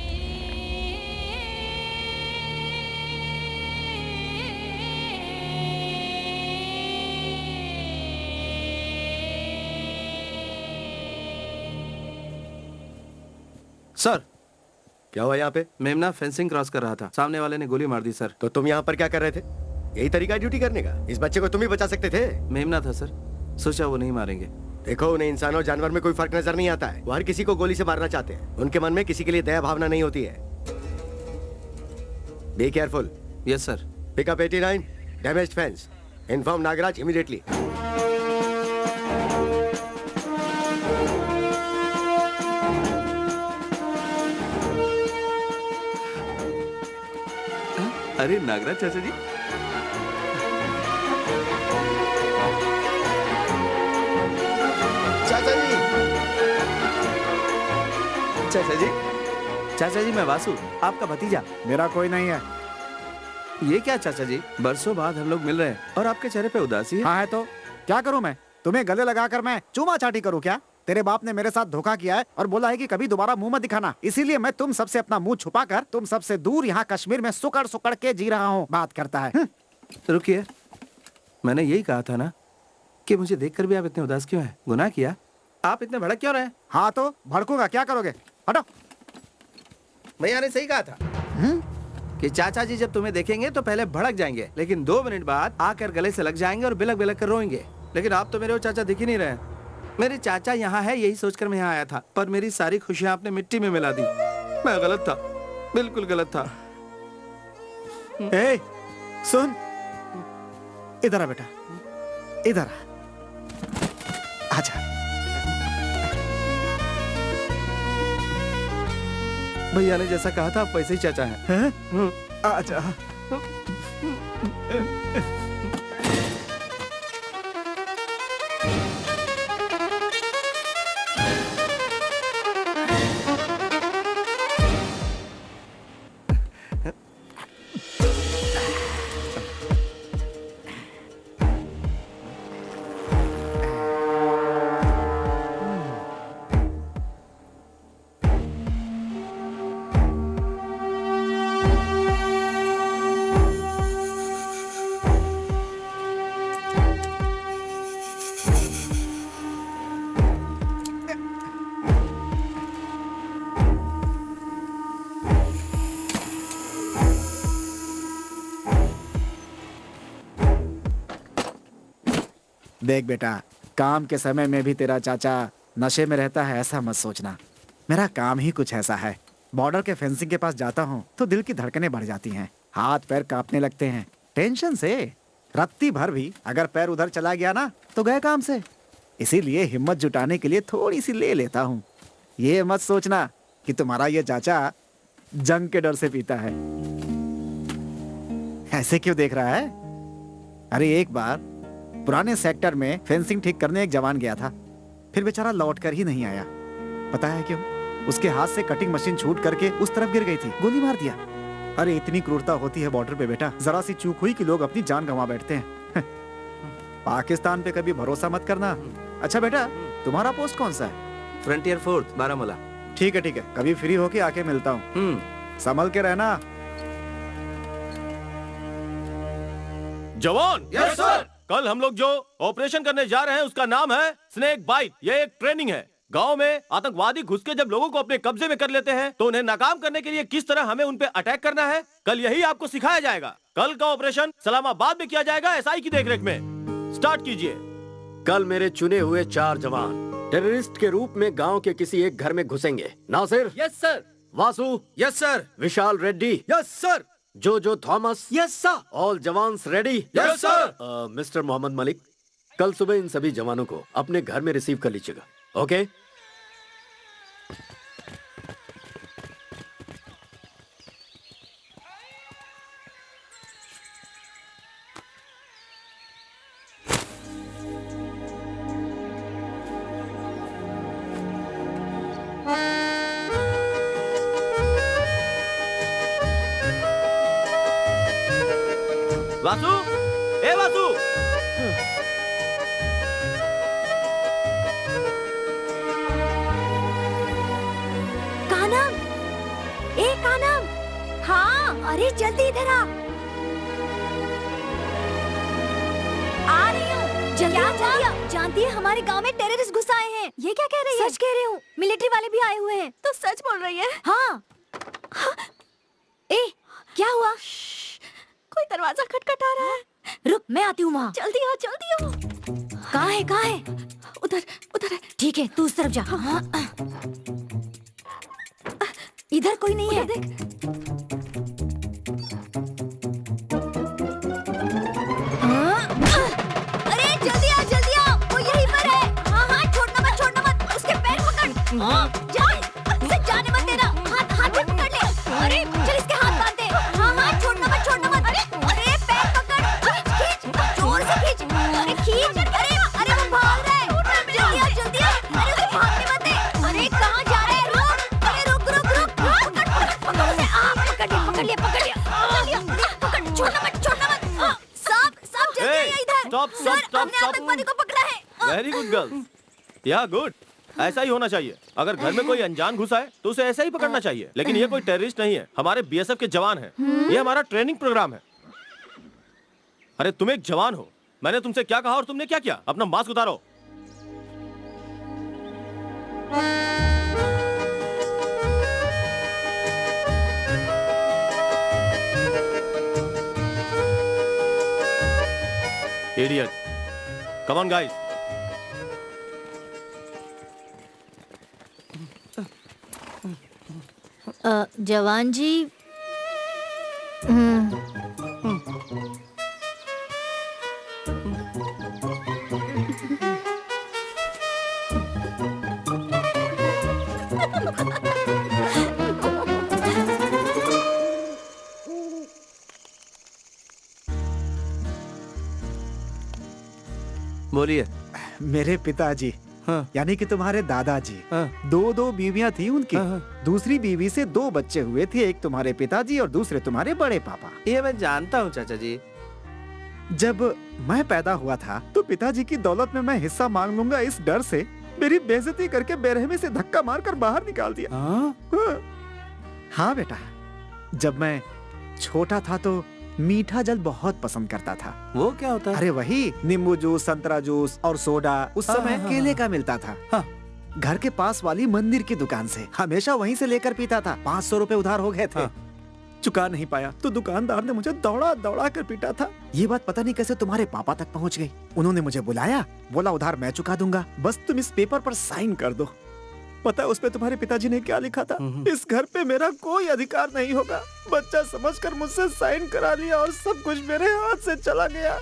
Sir, क्या हुआ यहाँ पे? मेमना फेंसिंग क्रॉस कर रहा था, सामने वाले ने गोली मार दी सर। तो तुम यहाँ पर क्या कर रहे थे? यही तरीका है ड्यूटी करने का? इस बच्चे को तुम ही बचा सकते थे। मेमना था सर, सोचा वो नहीं मारेंगे। देखो, उन्हें इंसान और जानवर में कोई फर्क नजर नहीं आता है। वो हर किसी को गोली से मारना चाहते हैं। उनके मन में किसी के लिए दया भावना नहीं होती है। Be careful. Yes sir. Pick up 89, damaged fence. Inform Nagraj immediately. अरे नागराज चाचा जी, चाचा जी, चाचा जी, चाचा जी, मैं वासु, आपका भतीजा। मेरा कोई नहीं है। ये क्या चाचा जी, बरसों बाद हम लोग मिल रहे हैं और आपके चेहरे पे उदासी है। हाँ है तो क्या करूं मैं? तुम्हें गले लगाकर मैं चूमा चाटी करूं क्या? तेरे बाप ने मेरे साथ धोखा किया है और बोला है कि कभी दोबारा मुंह मत दिखाना। इसीलिए मैं तुम सबसे अपना मुंह छुपाकर तुम सबसे दूर यहाँ कश्मीर में सुकड़ सुकड़ के जी रहा हूँ। बात करता है। रुकिए, मैंने यही कहा था ना कि मुझे देखकर भी आप इतने उदास क्यों हैं? गुनाह किया? आप इतने भड़क क्यों रहे? हाँ तो भड़कूंगा, क्या करोगे? हटो। भैया ने सही कहा था कि चाचा जी जब तुम्हें देखेंगे तो पहले भड़क जाएंगे, लेकिन 2 मिनट बाद आकर गले से लग जाएंगे और बिलक बिलक कर रोएंगे। लेकिन आप तो मेरे वो चाचा दिख ही नहीं रहे। मेरे चाचा यहाँ है यही सोचकर मैं यहाँ आया था, पर मेरी सारी खुशियाँ आपने मिट्टी में मिला दी। मैं गलत था, बिल्कुल गलत था। ए, सुन, इधर आ बेटा, इधर आ। आजा। भैया ने जैसा कहा था आप वैसे ही चाचा हैं। आजा। देख बेटा, काम के समय में भी तेरा चाचा नशे में रहता है ऐसा मत सोचना। मेरा काम ही कुछ ऐसा है। बॉर्डर के फेंसिंग के पास जाता हूँ तो दिल की धड़कनें बढ़ जाती हैं, हाथ पैर कांपने लगते हैं टेंशन से। रत्ती भर भी अगर पैर उधर चला गया ना तो गए काम से। इसीलिए हिम्मत जुटाने के लिए थोड़ी सी ले लेता हूँ। ये मत सोचना कि तुम्हारा ये चाचा जंग के डर से पीता है। ऐसे क्यों देख रहा है? अरे एक बार पुराने सेक्टर में फेंसिंग ठीक करने एक जवान गया था, फिर बेचारा लौट कर ही नहीं आया। पता है क्यों? उसके हाथ से कटिंग मशीन छूट करके उस तरफ गिर गई थी, गोली मार दिया। अरे इतनी क्रूरता होती है बॉर्डर पे बेटा, जरा सी चूक हुई कि लोग अपनी जान गंवा बैठते हैं। पाकिस्तान पे कभी भरोसा मत करना। अच्छा बेटा, तुम्हारा पोस्ट कौन सा है? Frontier force, Baramulla. ठीक है, कभी फ्री होके आके मिलता हूँ। संभल के रहना। जवान। Yes sir. कल हम लोग जो ऑपरेशन करने जा रहे हैं उसका नाम है स्नेक बाइट। ये एक ट्रेनिंग है। गांव में आतंकवादी घुस के जब लोगों को अपने कब्जे में कर लेते हैं तो उन्हें नाकाम करने के लिए किस तरह हमें उन पे अटैक करना है, कल यही आपको सिखाया जाएगा। कल का ऑपरेशन सलामाबाद में किया जाएगा, एसआई की देखरेख में। स्टार्ट कीजिए। कल मेरे चुने हुए 4 जवान टेररिस्ट के रूप में गांव के किसी एक घर में घुसेंगे। Nasir. Yes sir. Vasu. Yes sir. Vishal Reddy. Yes sir. Joe Thomas. Yes sir. All jawans ready. Yes sir. Mister Mohammad Malik, कल सुबह इन सभी जवानों को अपने घर में रिसीव कर लीजिएगा। ओके? वासु, ए वासु। अरे जल्दी इधर आ रही हूँ। जल्दी जानती है हमारे गांव में टेररिस्ट घुस आए हैं। ये क्या कह रही है? सच कह रही हूँ, मिलिट्री वाले भी आए हुए हैं। तो सच बोल रही है? हाँ। ए क्या हुआ? कोई दरवाजा खटखटा रहा है। रुक मैं आती हूँ वहाँ। जल्दी आओ जल्दी आओ। कहाँ है? उधर उधर है। ठीक है तू उस तरफ जा। हाँ। इधर कोई नहीं है। देख। अरे जल्दी आ वो यहीं पर है। हाँ छोड़ना मत उसके पैर पकड़। जाने मत देना। हाथ में पकड़ ले। अरे चल इसके हाथ बांध दे। हाँ छोड़ना मत। अरे पैर पकड़। खींच जोर से खींच। अरे खींच। अरे वो भाग रहा है। जल्दी आ। अरे उसे भागने मत दे। अरे कहाँ जा रहा है? रुक। पकड़ उसे। पकड़ लिया। छोड़ना मत। सांप जल्दी आइए इधर। सर हमने आतंकवादी को पकड़ा है। Very good girl. या गुड, ऐसा ही होना चाहिए। अगर घर में कोई अनजान घुसा है तो उसे ऐसा ही पकड़ना चाहिए। लेकिन ये कोई टेररिस्ट नहीं है, हमारे बीएसएफ के जवान हैं। ये हमारा ट्रेनिंग प्रोग्राम है। अरे तुम एक जवान हो, मैंने तुमसे क्या कहा और तुमने क्या किया? अपना मास्क उतारो। Idiot. Come on, guys. जवान जी। बोलिए। मेरे पिताजी, हाँ। यानी कि तुम्हारे दादाजी, हाँ। दो बीवियां थी उनकी। हाँ। दूसरी बीवी से 2 बच्चे हुए थे, एक तुम्हारे पिताजी और दूसरे तुम्हारे बड़े पापा। ये मैं जानता हूँ चाचा जी। जब मैं पैदा हुआ था तो पिताजी की दौलत में मैं हिस्सा मांग लूंगा, इस डर से मेरी बेइज्जती करके बेरहमी से धक्का मारकर बाहर निकाल दिया। हाँ बेटा, जब मैं छोटा था तो मीठा जल बहुत पसंद करता था। वो क्या होता है? अरे वही नींबू जूस, संतरा जूस और सोडा। उस समय केले का मिलता था। घर के पास वाली मंदिर की दुकान से हमेशा वहीं से लेकर पीता था। 500 रुपए उधार हो गए थे। चुका नहीं पाया तो दुकानदार ने मुझे दौड़ा कर पीटा था। ये बात पता नहीं कैसे तुम्हारे पापा तक पहुंच गई। उन्होंने मुझे बुलाया, बोला उधार मैं चुका दूंगा, बस तुम इस पेपर पर साइन कर दो। पता है उस पे तुम्हारे पिताजी ने क्या लिखा था? इस घर पे मेरा कोई अधिकार नहीं होगा। बच्चा समझकर मुझसे साइन करा लिया और सब कुछ मेरे हाथ से चला गया।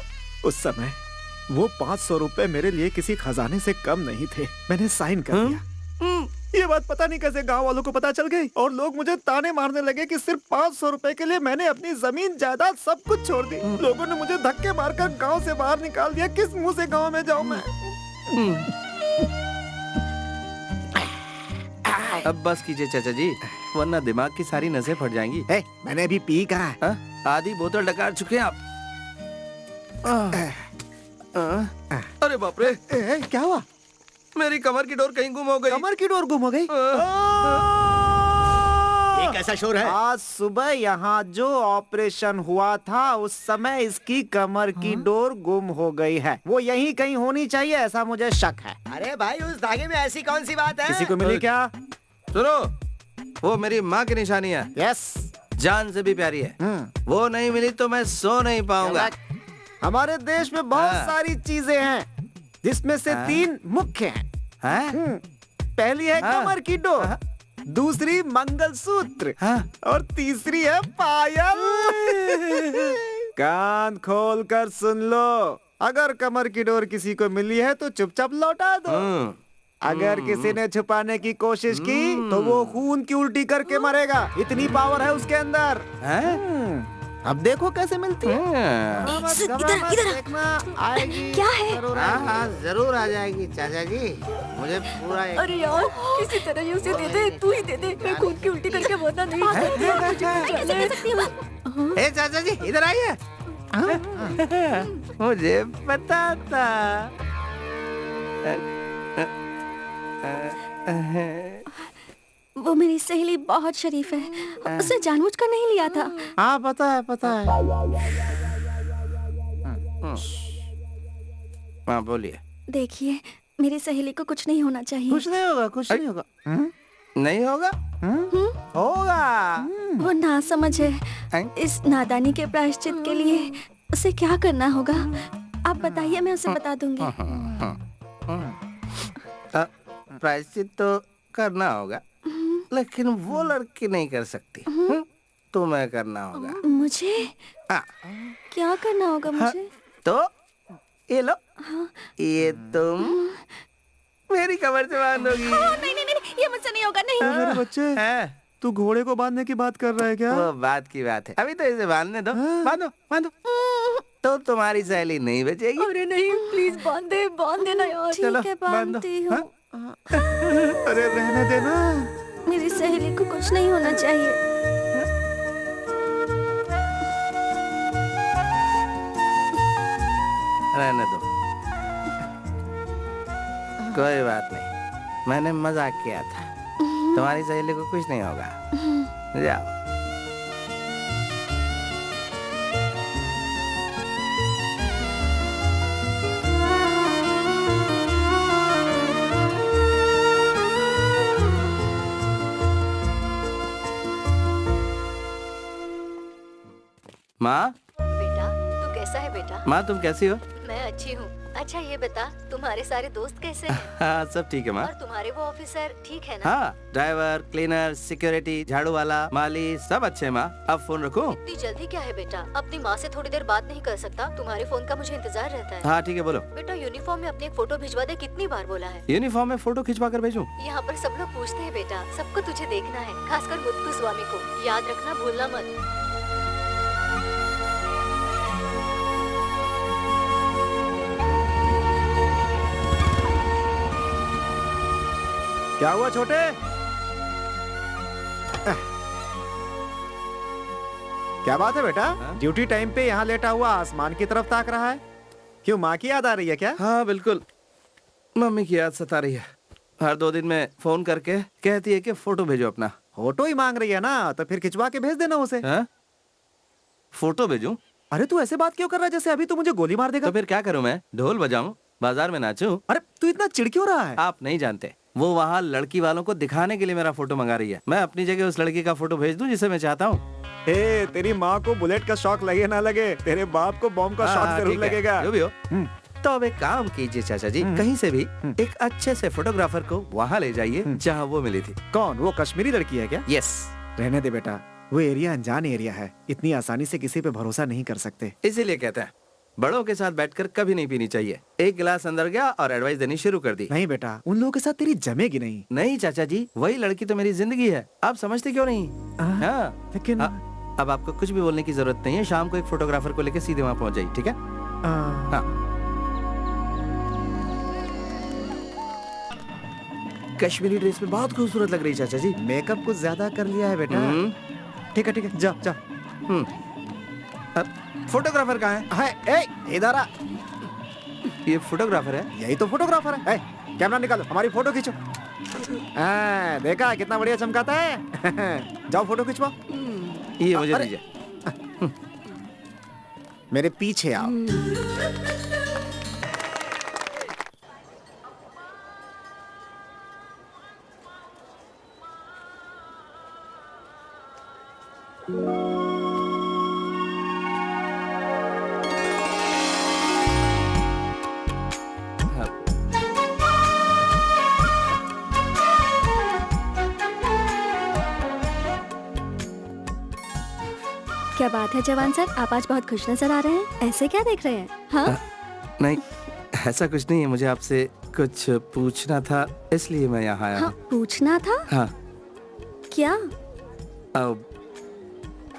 उस समय वो 500 रुपए मेरे लिए किसी खजाने से कम नहीं थे। मैंने साइन कर दिया। ये बात पता नहीं कैसे गांव वालों को पता चल गई और लोग मुझे ताने मारने लगे कि सिर्फ 500 रुपए के लिए मैंने अपनी जमीन जायदाद सब कुछ छोड़ दी। लोगों ने मुझे धक्के मारकर गांव से बाहर निकाल दिया। किस मुंह से गांव में जाऊं मैं? अब बस कीजिए चाचा जी, वरना दिमाग की सारी नसें फट जाएंगी। मैंने अभी पी कहा है। आधी बोतल डकार चुके हैं आप। अरे बाप रे, क्या हुआ? मेरी कमर की डोर कहीं गुम हो गई। कमर की डोर गुम हो गई? ये कैसा शोर है? आज सुबह यहाँ जो ऑपरेशन हुआ था उस समय इसकी कमर की डोर गुम हो गई है। वो यहीं कहीं होनी चाहिए, ऐसा मुझे शक है। अरे भाई, उस धागे में ऐसी कौन सी बात है? किसी को मिली क्या? सुनो, वो मेरी माँ की निशानी है। यस, जान से भी प्यारी है। वो नहीं मिली तो मैं सो नहीं पाऊंगा। हमारे देश में बहुत सारी चीजें हैं जिसमें से 3 मुख्य हैं। पहली है कमर की डोर, दूसरी मंगलसूत्र और तीसरी है पायल। कान खोल कर सुन लो, अगर कमर की डोर किसी को मिली है तो चुपचाप लौटा दो। अगर किसी ने छुपाने की कोशिश की तो वो खून की उल्टी करके मरेगा। इतनी पावर है उसके अंदर। अब देखो कैसे मिलती है। इधर आएगी। क्या है? जरूर आ जाएगी चाचा जी। मुझे पूरा अरे यार, किसी तरह ये उसे दे दे, तू ही दे दे। मैं खून की उल्टी करके वरना नहीं। ए चाचा जी, इधर आइए। मुझे पता था। वो मेरी सहेली बहुत शरीफ है, उसे जानबूझकर नहीं लिया था। हाँ पता है पता है। हाँ बोलिए। देखिए, मेरी सहेली को कुछ नहीं होना चाहिए। कुछ नहीं होगा, कुछ नहीं होगा। नहीं होगा? होगा। वो नासमझ है। इस नादानी के प्रायश्चित के लिए उसे क्या करना होगा? आप बताइए, मैं उसे बता दूंगी। प्रायश्चित तो करना होगा, लेकिन वो लड़की नहीं कर सकती। तुम्हें करना होगा। मुझे? क्या करना होगा मुझे? तो ये लो, ये तुम मेरी कमर से बांधोगी। नहीं नहीं नहीं, ये मुझसे नहीं होगा। नहीं। मेरे बच्चे, तू घोड़े को बांधने की बात कर रहा है क्या? वो बात की बात है, अभी तो इसे बांधने दो। बांधो बांधो। तो तुम्हारी सहेली नहीं बचेगी। अरे नहीं, प्लीज बांध देना यार। चलो, ठीक है, बांधती हूँ। अरे रहने देना। मेरी सहेली को कुछ नहीं होना चाहिए। रहने दो, कोई बात नहीं, मैंने मजाक किया था। तुम्हारी सहेली को कुछ नहीं होगा। जाओ। माँ। बेटा, तू कैसा है बेटा? माँ तुम कैसी हो? मैं अच्छी हूँ। अच्छा ये बता, तुम्हारे सारे दोस्त कैसे हैं? हाँ सब ठीक है माँ। और तुम्हारे वो ऑफिसर ठीक है ना? हाँ, ड्राइवर, क्लीनर, सिक्योरिटी, झाड़ू वाला, माली सब अच्छे हैं माँ। अब फोन रखूं? इतनी जल्दी क्या है बेटा? अपनी माँ से थोड़ी देर बात नहीं कर सकता? तुम्हारे फोन का मुझे इंतजार रहता है। हाँ ठीक है, बोलो। बेटा यूनिफॉर्म में अपनी एक फोटो भिजवा दे, कितनी बार बोला है? यूनिफॉर्म में फोटो खिंचवा कर भेजूं? यहाँ पर सब लोग पूछते हैं बेटा, सबको तुझे देखना है, खासकर मुत्तु स्वामी को। याद रखना, भूलना मत। क्या हुआ छोटे? क्या बात है बेटा? ड्यूटी टाइम पे यहाँ लेटा हुआ आसमान की तरफ ताक रहा है। क्यों, माँ की याद आ रही है क्या? हाँ बिल्कुल, मम्मी की याद सता रही है। हर 2 दिन में फोन करके कहती है कि फोटो भेजो अपना। फोटो ही मांग रही है ना, तो फिर खिंचवा के भेज देना उसे। फोटो भेजूं? अरे तू ऐसे बात क्यों कर रहा है जैसे अभी तू मुझे गोली मार देगा? तो फिर क्या करूं मैं? ढोल बजाऊं, बाजार में नाचूं? अरे तू इतना चिढ़ क्यों रहा है? आप नहीं जानते, वो वहाँ लड़की वालों को दिखाने के लिए मेरा फोटो मंगा रही है। मैं अपनी जगह उस लड़की का फोटो भेज दूं जिसे मैं चाहता हूँ। तेरी माँ को बुलेट का शौक लगे ना लगे, तेरे बाप को बॉम्ब का शौक जरूर लगेगा। जो भी हो। तो अब एक काम कीजिए चाचा जी, कहीं से भी एक अच्छे से फोटोग्राफर को वहाँ ले जाइए जहाँ वो मिली थी। कौन? वो कश्मीरी लड़की है क्या? यस। रहने दे बेटा, वो एरिया अनजान एरिया है, इतनी आसानी से किसी पे भरोसा नहीं कर सकते। इसीलिए कहते हैं बड़ों के साथ बैठकर कभी नहीं पीनी चाहिए। एक गिलास अंदर गया और एडवाइस देनी शुरू कर दी। नहीं बेटा, उन लोगों के साथ तेरी जमेगी नहीं। नहीं चाचा जी, वही लड़की तो मेरी जिंदगी है, आप समझते क्यों नहीं? हाँ लेकिन अब आपको कुछ भी बोलने की जरूरत नहीं है। शाम को एक फोटोग्राफर को लेकर सीधे वहाँ पहुँच जाइए, ठीक है? हाँ। कश्मीरी ड्रेस में बहुत खूबसूरत लग रही है चाचा जी। मेकअप कुछ ज्यादा कर लिया है बेटा। ठीक है, जा जा। फोटोग्राफर कहाँ है? इधर आ। ये फोटोग्राफर है? यही तो फोटोग्राफर है। कैमरा निकालो, हमारी फोटो खींचो। देखा कितना बढ़िया चमकाता है। जाओ फोटो खिंचवाओ। ये मुझे दीजिए। मेरे पीछे आओ। क्या बात है जवान सर, आप आज बहुत खुश नजर आ रहे हैं। ऐसे क्या देख रहे हैं? हाँ? नहीं, ऐसा कुछ नहीं है। मुझे आपसे कुछ पूछना था, इसलिए मैं यहाँ आया हूँ। पूछना था? हाँ। क्या?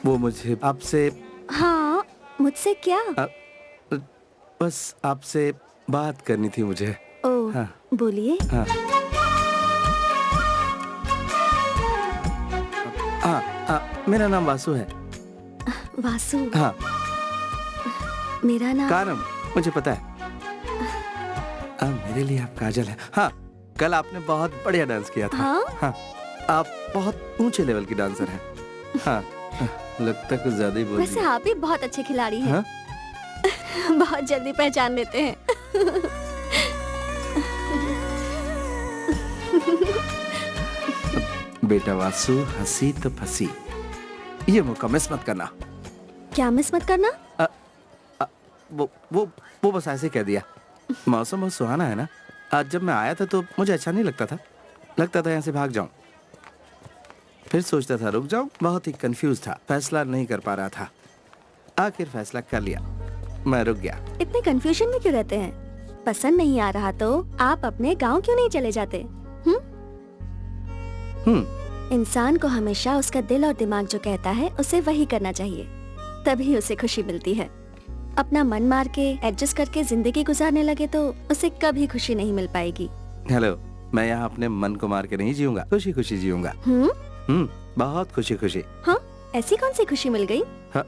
वो मुझे आपसे। हाँ, मुझसे क्या? बस आपसे बात करनी थी मुझे। ओह, हाँ। बोलिए। हाँ। मेरा नाम वासु है। वासु? हाँ। मेरा नाम कारम, मुझे पता है। मेरे लिए आप काजल है। हाँ, कल आपने बहुत बढ़िया डांस किया था। हाँ? हाँ। आप बहुत ऊंचे लेवल की डांसर हैं। हाँ, लगता है कुछ ज्यादा ही बोल वैसे दिया। आप भी बहुत अच्छे खिलाड़ी हैं। हाँ? बहुत जल्दी पहचान लेते हैं। बेटा वासु, हंसी तो फंसी। ये मौका मिस मत करना। क्या मिस मत करना? वो बस ऐसे कह दिया। मौसम बहुत सुहाना है ना। आज जब मैं आया था तो मुझे अच्छा नहीं लगता था। लगता था यहाँ से भाग जाऊं। फिर सोचता था रुक जाऊं। बहुत ही कंफ्यूज था, फैसला नहीं कर पा रहा था। आखिर फैसला कर लिया, मैं रुक गया। इतने कंफ्यूजन में क्यों रहते हैं? पसंद नहीं आ रहा तो आप अपने गांव क्यों नहीं चले जाते? इंसान को हमेशा उसका दिल और दिमाग जो कहता है उसे वही करना चाहिए, तभी उसे खुशी मिलती है। अपना मन मार के एडजस्ट करके जिंदगी गुजारने लगे तो उसे कभी खुशी नहीं मिल पाएगी। हेलो, मैं यहाँ अपने मन को मार के नहीं जीऊंगा, खुशी खुशी जीऊंगा। बहुत खुशी खुशी। हाँ, ऐसी कौन सी खुशी मिल गई? हाँ,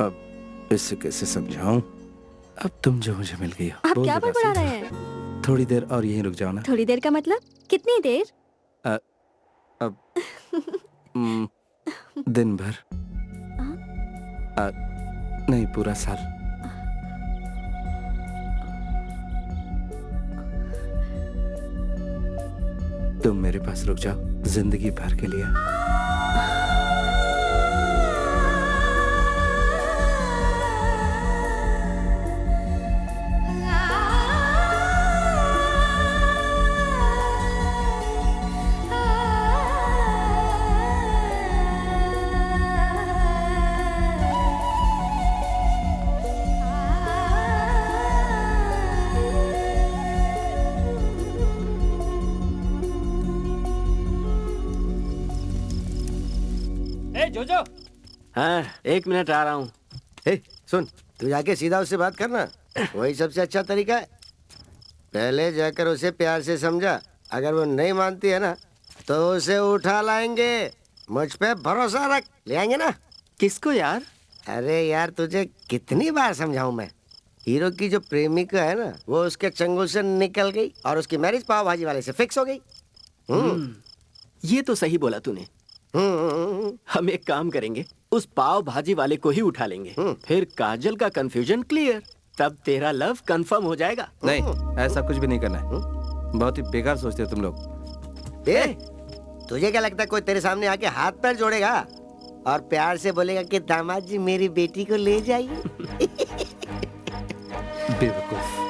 अब इससे कैसे समझाऊं? अब तुम जो मुझे मिल गई हो। आप क्या बड़बड़ा रहे हैं? थोड़ी देर और यहीं रुक जाओ ना। थोड़ी देर का मतलब कितनी देर? अब दिन भर। नहीं, पूरा साल। तुम मेरे पास रुक जाओ जिंदगी भर के लिए। जोजो। हाँ, 1 मिनट आ रहा हूँ। सुन, तू जाके सीधा उससे बात करना, वही सबसे अच्छा तरीका है। पहले जाकर उसे प्यार से समझा, अगर वो नहीं मानती है ना तो उसे उठा लाएंगे। मुझ पे भरोसा रख, ले आएंगे ना। किसको यार? अरे यार, तुझे कितनी बार समझाऊं मैं। हीरो की जो प्रेमिका है ना, वो उसके चंगुल से निकल गई और उसकी मैरिज पाव भाजी वाले से फिक्स हो गई। ये तो सही बोला तूने। हम एक काम करेंगे, उस पाव भाजी वाले को ही उठा लेंगे। फिर काजल का कंफ्यूजन क्लियर, तब तेरा लव कंफर्म हो जाएगा। नहीं, ऐसा कुछ भी नहीं करना है। बहुत ही बेकार सोचते हो तुम लोग। तुझे क्या लगता है कोई तेरे सामने आके हाथ पैर जोड़ेगा और प्यार से बोलेगा कि दामाद जी मेरी बेटी को ले जाइए? बेवकूफ।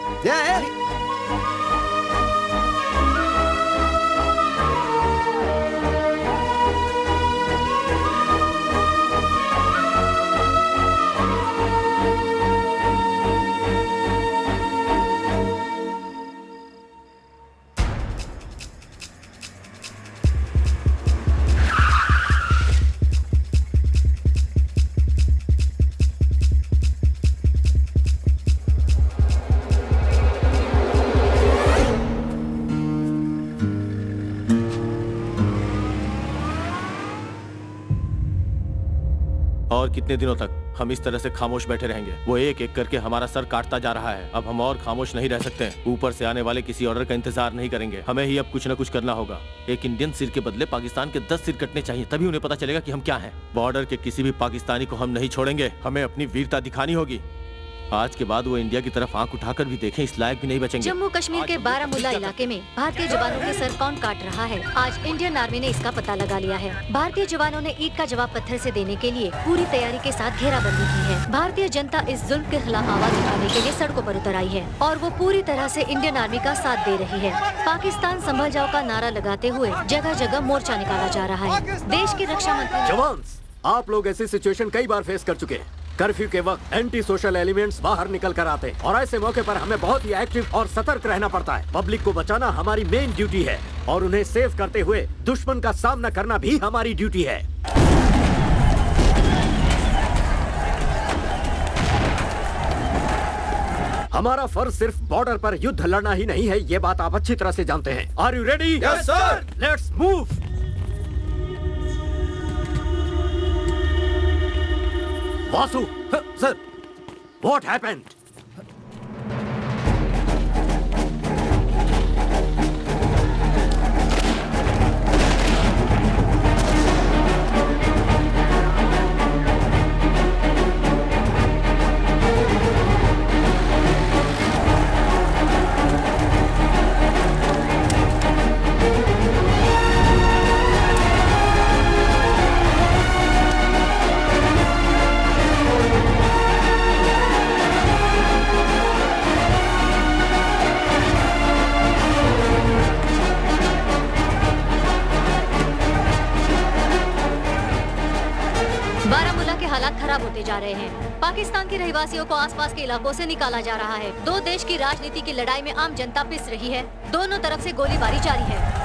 और कितने दिनों तक हम इस तरह से खामोश बैठे रहेंगे? वो एक एक करके हमारा सर काटता जा रहा है। अब हम और खामोश नहीं रह सकते। ऊपर से आने वाले किसी ऑर्डर का इंतजार नहीं करेंगे। हमें ही अब कुछ न कुछ करना होगा। एक इंडियन सिर के बदले पाकिस्तान के 10 सिर कटने चाहिए, तभी उन्हें पता चलेगा कि हम क्या हैं। बॉर्डर के किसी भी पाकिस्तानी को हम नहीं छोड़ेंगे। हमें अपनी वीरता दिखानी होगी। आज के बाद वो इंडिया की तरफ आंख उठाकर भी देखें, इस लायक भी नहीं बचेंगे। जम्मू कश्मीर के बारामूला इलाके में भारतीय जवानों के सर कौन काट रहा है, आज इंडियन आर्मी ने इसका पता लगा लिया है। भारतीय जवानों ने ईद का जवाब पत्थर से देने के लिए पूरी तैयारी के साथ घेराबंदी की है। भारतीय जनता इस जुल्म के खिलाफ आवाज उठाने के लिए सड़कों पर उतर आई है और वो पूरी तरह से इंडियन आर्मी का साथ दे रही है। पाकिस्तान संभल जाओ का नारा लगाते हुए जगह जगह मोर्चा निकाला जा रहा है। देश के रक्षा मंत्री जवान, आप लोग ऐसी सिचुएशन कई बार फेस कर चुके हैं। कर्फ्यू के वक्त एंटी सोशल एलिमेंट्स बाहर निकल कर आते हैं और ऐसे मौके पर हमें बहुत ही एक्टिव और सतर्क रहना पड़ता है। पब्लिक को बचाना हमारी मेन ड्यूटी है और उन्हें सेव करते हुए दुश्मन का सामना करना भी हमारी ड्यूटी है। हमारा फर्ज सिर्फ बॉर्डर पर युद्ध लड़ना ही नहीं है, ये बात आप अच्छी तरह से जानते हैं। Are you ready? Yes sir. Let's move. Vasu, sir, what happened? Baramulla के हालात खराब होते जा रहे हैं। पाकिस्तान के रहवासियों को आसपास के इलाकों से निकाला जा रहा है। दो देश की राजनीति की लड़ाई में आम जनता पिस रही है। दोनों तरफ से गोलीबारी जारी है।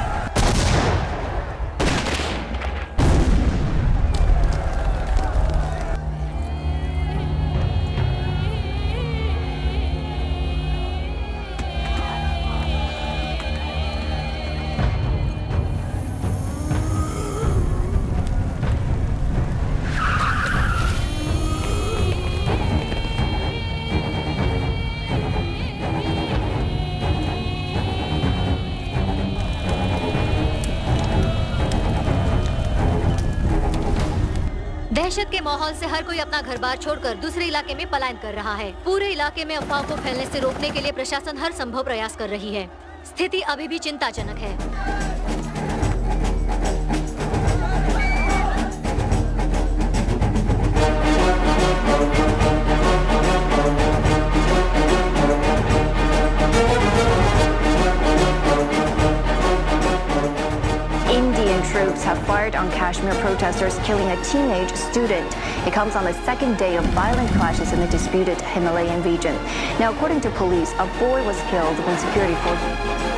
दहशत के माहौल से हर कोई अपना घर बार छोड़कर दूसरे इलाके में पलायन कर रहा है। पूरे इलाके में अफवाह को फैलने से रोकने के लिए प्रशासन हर संभव प्रयास कर रही है। स्थिति अभी भी चिंताजनक है। Troops have fired on Kashmir protesters, killing a teenage student. It comes on the second day of violent clashes in the disputed Himalayan region. Now, according to police, a boy was killed when security forces...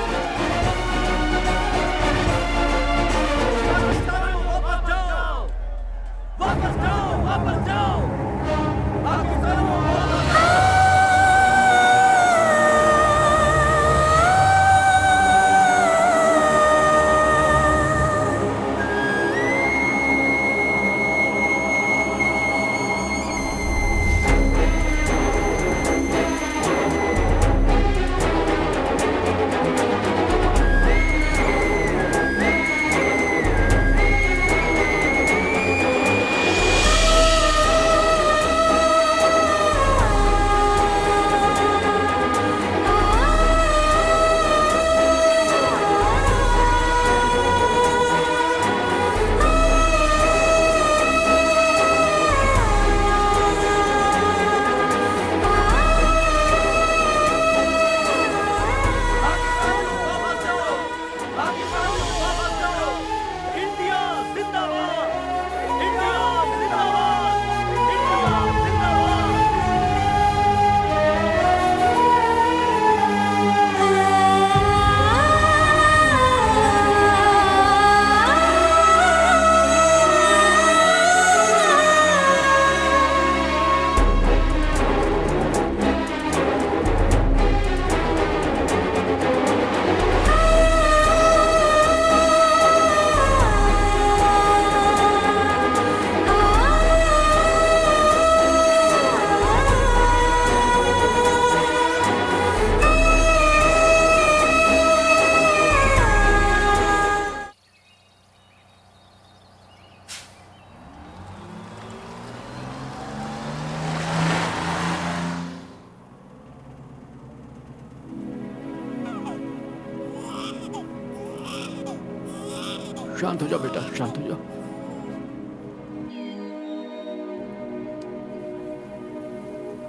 शांत हो जाओ बेटा, शांत हो जाओ।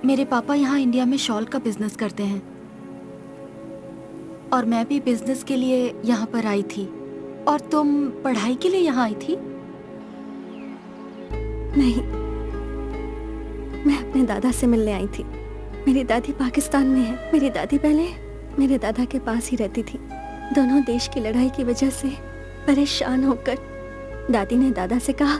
मेरे पापा यहाँ इंडिया में शॉल का बिजनेस करते हैं और मैं भी बिजनेस के लिए यहाँ पर आई थी। और तुम पढ़ाई के लिए यहाँ आई थी? नहीं, मैं अपने दादा से मिलने आई थी। मेरी दादी पाकिस्तान में है। मेरी दादी पहले मेरे दादा के पास ही रहती थी। दोनों देश की लड़ाई की वजह से परेशान होकर दादी ने दादा से कहा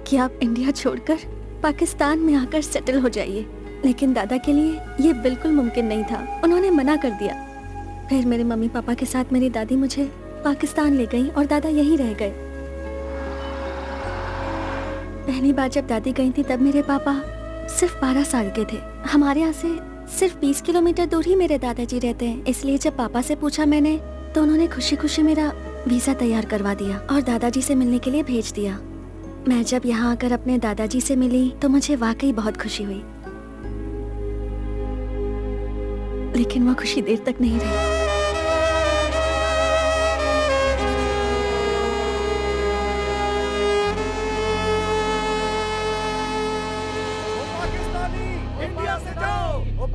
कि आप इंडिया छोड़कर पाकिस्तान में आकर सेटल हो जाइए। लेकिन दादा के लिए ये बिल्कुल मुमकिन नहीं था। उन्होंने मना कर दिया। फिर मेरे मम्मी पापा के साथ मेरी दादी मुझे पाकिस्तान ले गई और दादा यहीं रह गए। पहली बार जब दादी गई थी तब मेरे पापा सिर्फ 12 साल के थे। हमारे यहाँ से सिर्फ 20 किलोमीटर दूर ही मेरे दादाजी रहते हैं। इसलिए जब पापा से पूछा मैंने तो उन्होंने खुशी खुशी मेरा वीजा तैयार करवा दिया और दादाजी से मिलने के लिए भेज दिया। मैं जब यहाँ आकर अपने दादाजी से मिली तो मुझे वाकई बहुत खुशी हुई। लेकिन वो खुशी देर तक नहीं रही।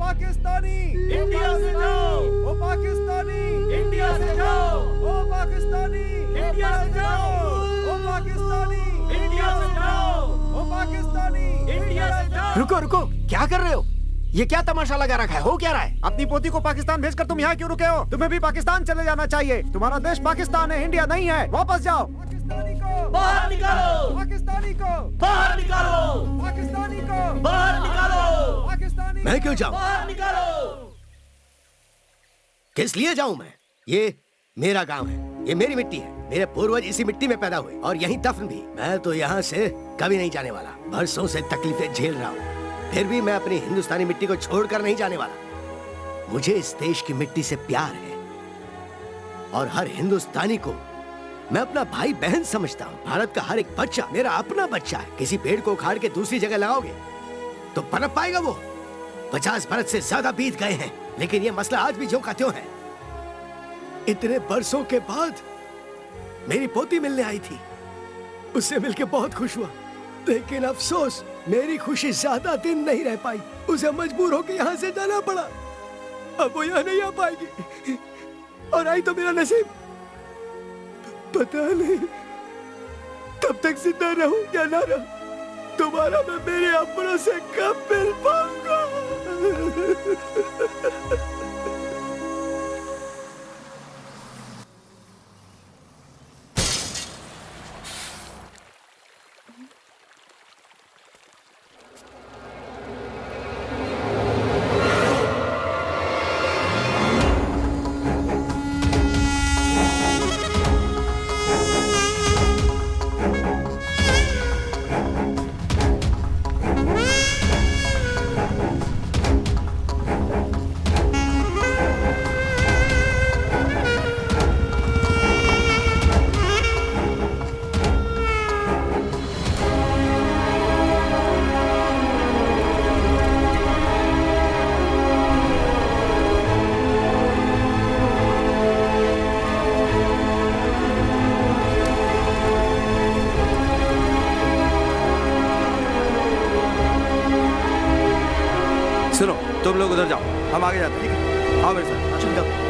पाकिस्तानी इंडिया से जाओ, ओ पाकिस्तानी इंडिया से जाओ, ओ पाकिस्तानी इंडिया से जाओ, ओ पाकिस्तानी इंडिया से जाओ, ओ पाकिस्तानी इंडिया से जाओ। रुको रुको, क्या कर रहे हो? ये क्या तमाशा लगा रखा है? हो क्या रहा है? अपनी पोती को पाकिस्तान भेजकर तुम यहाँ क्यों रुके हो? तुम्हें भी पाकिस्तान चले जाना चाहिए। तुम्हारा देश पाकिस्तान है, इंडिया नहीं है। वापस जाओ। पाकिस्तानी को बाहर निकालो, पाकिस्तानी को बाहर निकालो, पाकिस्तानी को बाहर निकालो, पाकिस्तानी। मैं क्यों जाऊं? बाहर निकालो। किस लिए जाऊं मैं? ये मेरा गांव है, ये मेरी मिट्टी है। मेरे पूर्वज इसी मिट्टी में पैदा हुए और यहीं दफन भी। मैं तो यहाँ से कभी नहीं जाने वाला। बरसों से तकलीफें झेल रहा हूँ, फिर भी मैं अपनी हिंदुस्तानी मिट्टी को छोड़कर नहीं जाने वाला। मुझे इस देश की मिट्टी से प्यार है और हर हिंदुस्तानी को मैं अपना भाई बहन समझता हूँ। भारत का हर एक बच्चा मेरा अपना बच्चा है। किसी पेड़ को उखाड़ के दूसरी जगह लगाओगे तो पनप पाएगा वो? 50 बरस से ज्यादा बीत गए हैं, लेकिन ये मसला आज भी ज्यों का त्यों है। इतने बरसों के बाद मेरी पोती मिलने आई थी, उससे मिलके बहुत खुश हुआ, लेकिन अफसोस मेरी खुशी ज्यादा दिन नहीं रह पाई। उसे मजबूर होकर यहाँ से जाना पड़ा। अब वो यहाँ नहीं आ पाएगी और आई तो मेरा नसीब। पता नहीं तब तक जिंदा रहूं या ना रहूं, दोबारा मैं मेरे अपनों से कब मिल पाऊंगा। सुनो, तुम लोग उधर जाओ, हम आगे जाते हैं। ठीक है, आओ मेरे साथ। चल जाओ।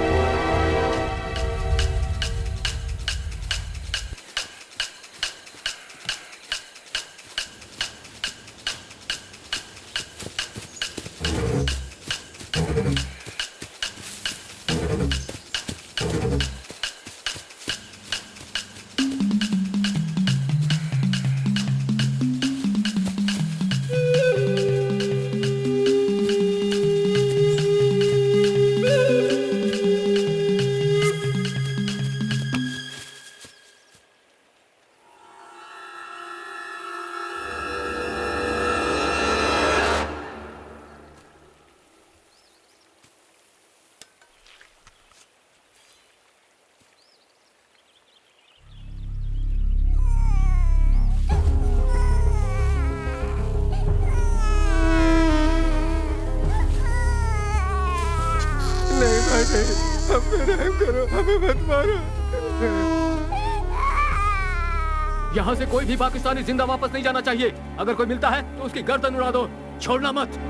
हम पे रहम करो, हमें मत मारो। यहाँ से कोई भी पाकिस्तानी जिंदा वापस नहीं जाना चाहिए। अगर कोई मिलता है तो उसकी गर्दन उड़ा दो, छोड़ना मत।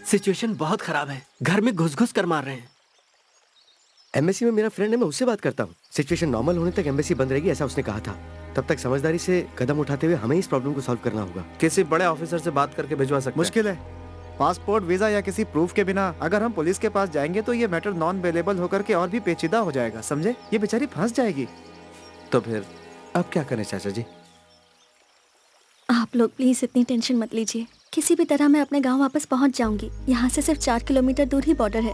सिचुएशन बहुत खराब है, घर में घुस घुस कर मार रहे हैं। एम्बेसी में मेरा फ्रेंड है, मैं उससे बात करता हूँ। सिचुएशन नॉर्मल होने तक एम्बेसी बंद रहेगी, ऐसा उसने कहा था। तब तक समझदारी से कदम उठाते हुए हमें इस प्रॉब्लम को सॉल्व करना होगा। किसी बड़े ऑफिसर से बात करके भिजवा सकते हैं। मुश्किल है। पासपोर्ट, वीजा या किसी प्रूफ के बिना अगर हम पुलिस के पास जाएंगे तो ये मैटर नॉन अवेलेबल होकर के और भी पेचीदा हो जाएगा, समझे? ये बेचारी फंस जाएगी। तो फिर अब क्या करें चाचा जी? आप लोग प्लीज इतनी टेंशन मत लीजिए। किसी भी तरह मैं अपने गांव वापस पहुंच जाऊंगी। यहाँ से सिर्फ 4 किलोमीटर दूर ही बॉर्डर है,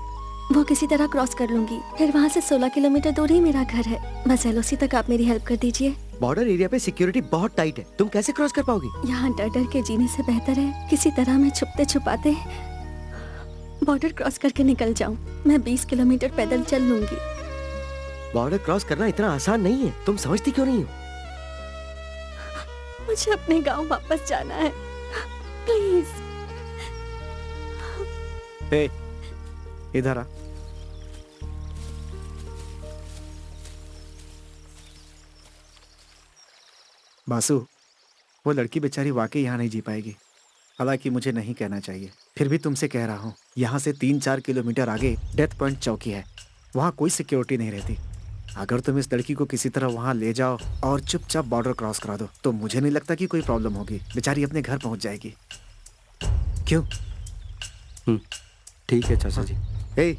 वो किसी तरह क्रॉस कर लूंगी। फिर वहाँ से 16 किलोमीटर दूर ही मेरा घर है। बस एलओसी तक आप मेरी हेल्प कर दीजिए। बॉर्डर एरिया पे सिक्योरिटी बहुत टाइट है, तुम कैसे क्रॉस कर पाओगी? यहाँ डर डर के जीने से बेहतर है किसी तरह मैं छुपते छुपाते बॉर्डर क्रॉस करके निकल जाऊँ। मैं 20 किलोमीटर पैदल चल लूंगी। बॉर्डर क्रॉस करना इतना आसान नहीं है, तुम समझती क्यों नहीं हो? मुझे अपने गांव वापस जाना है, प्लीज। हे, इधर आ। बासु, वो लड़की बेचारी वाकई यहाँ नहीं जी पाएगी। हालांकि मुझे नहीं कहना चाहिए, फिर भी तुमसे कह रहा हूँ। यहाँ से 3-4 किलोमीटर आगे डेथ पॉइंट चौकी है, वहाँ कोई सिक्योरिटी नहीं रहती। अगर तुम इस लड़की को किसी तरह वहाँ ले जाओ और चुपचाप बॉर्डर क्रॉस करा दो तो मुझे नहीं लगता कि कोई प्रॉब्लम होगी। बेचारी अपने घर पहुँच जाएगी। क्यों? ठीक है चाचा जी। ए,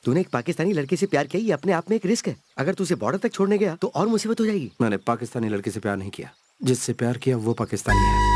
तूने एक पाकिस्तानी लड़के से प्यार किया, ये अपने आप में एक रिस्क है। अगर तू उसे बॉर्डर तक छोड़ने गया तो और मुसीबत हो जाएगी। मैंने पाकिस्तानी लड़के से प्यार नहीं किया, जिससे प्यार किया वो पाकिस्तानी है।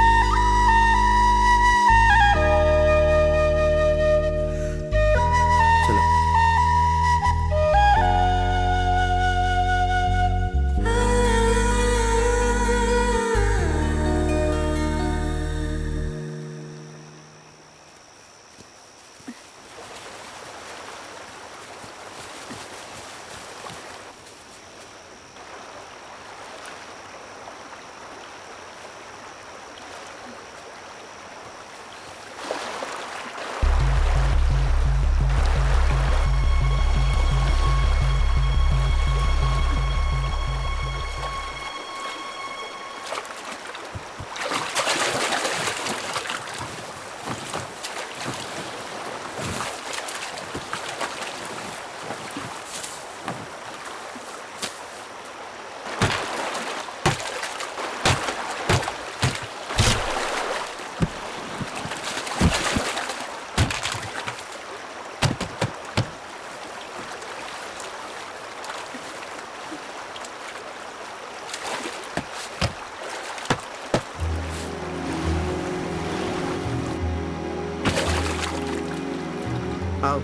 आओ।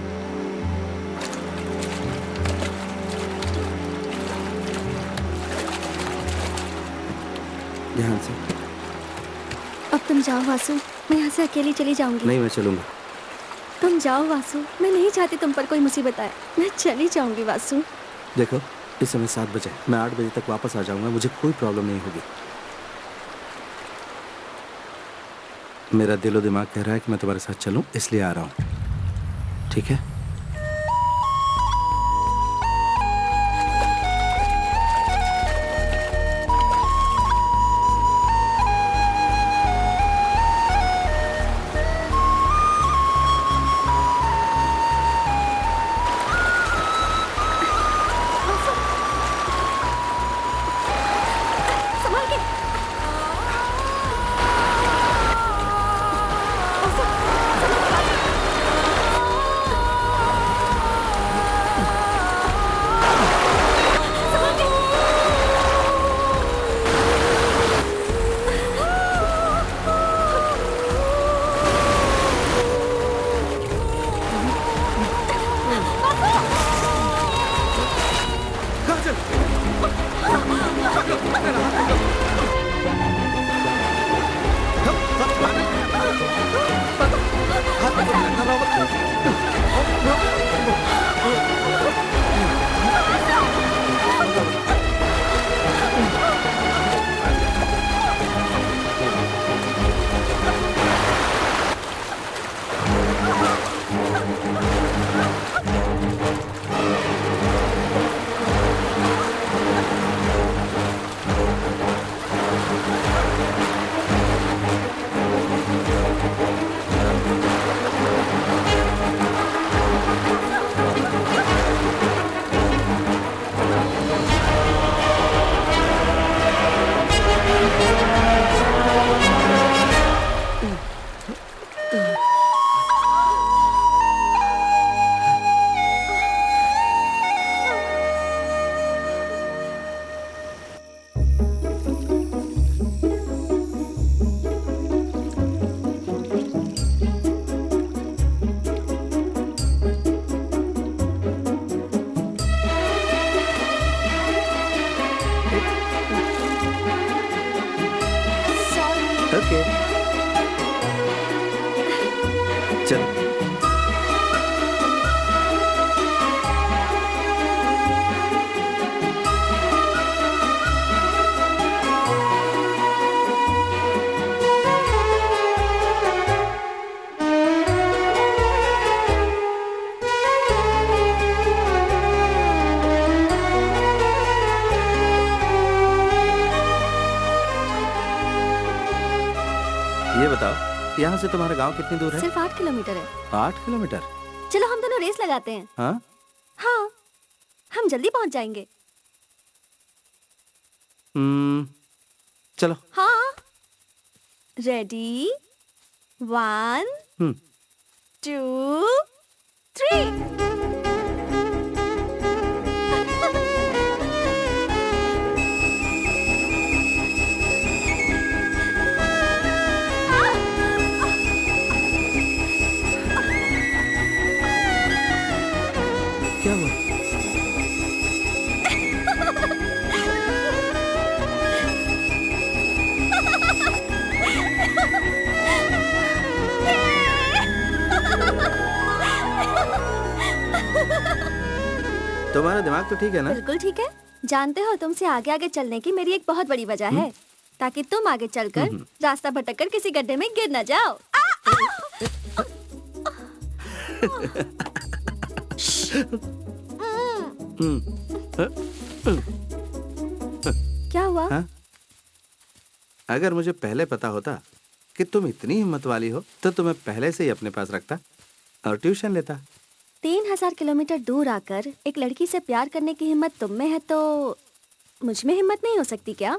ध्यान से। अब तुम जाओ वासु, मैं यहाँ से अकेली चली जाऊंगी। नहीं, मैं चलूंगा। तुम जाओ वासु, मैं नहीं चाहती तुम पर कोई मुसीबत आए। मैं चली जाऊंगी वासु। देखो, इस समय 7 बजे, मैं 8 बजे तक वापस आ जाऊंगा, मुझे कोई प्रॉब्लम नहीं होगी। मेरा दिलो दिमाग कह रहा है कि मैं तुम्हारे साथ चलूं, इसलिए आ रहा हूं। ठीक है? चल। ये बताओ, यहाँ से तुम्हारा गांव कितनी दूर है? सिर्फ 8 किलोमीटर है। 8 किलोमीटर? चलो हम दोनों रेस लगाते हैं। हाँ? हाँ, हम जल्दी पहुंच जाएंगे। चलो। हाँ। रेडी, 1 2 3। क्या हुआ? तुम्हारा दिमाग तो ठीक है ना? बिल्कुल ठीक है। जानते हो, तुमसे आगे आगे चलने की मेरी एक बहुत बड़ी वजह है, ताकि तुम आगे चलकर रास्ता भटककर किसी गड्ढे में गिर न जाओ। क्या हुआ? हाँ? अगर मुझे पहले पता होता कि तुम इतनी हिम्मत वाली हो तो तुम्हें पहले से ही अपने पास रखता और ट्यूशन लेता। 3000 किलोमीटर दूर आकर एक लड़की से प्यार करने की हिम्मत तुम में है, तो मुझ में हिम्मत नहीं हो सकती क्या?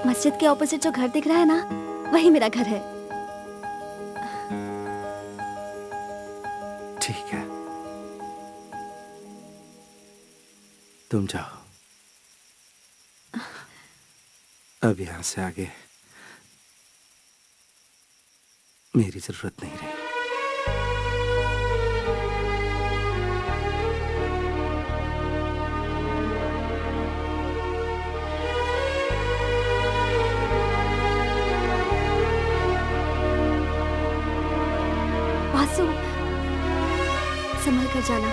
मस्जिद के ऑपोजिट जो घर दिख रहा है ना, वही मेरा घर है। ठीक है, तुम जाओ। अब यहां से आगे मेरी जरूरत नहीं रही। वासु, संभल कर जाना।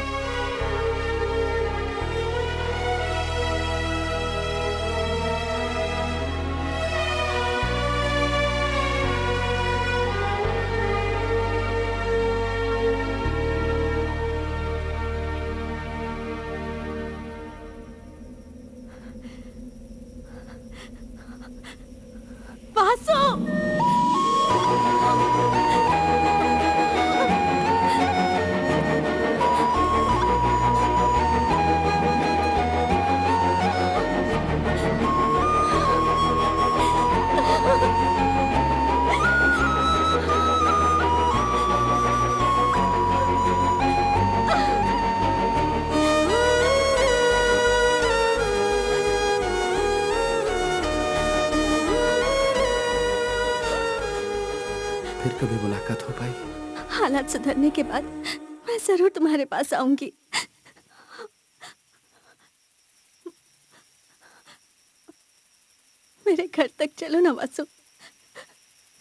फिर कभी मुलाकात हो पाई? हालात सुधरने के बाद मैं जरूर तुम्हारे पास आऊंगी। मेरे घर तक चलो ना वासु,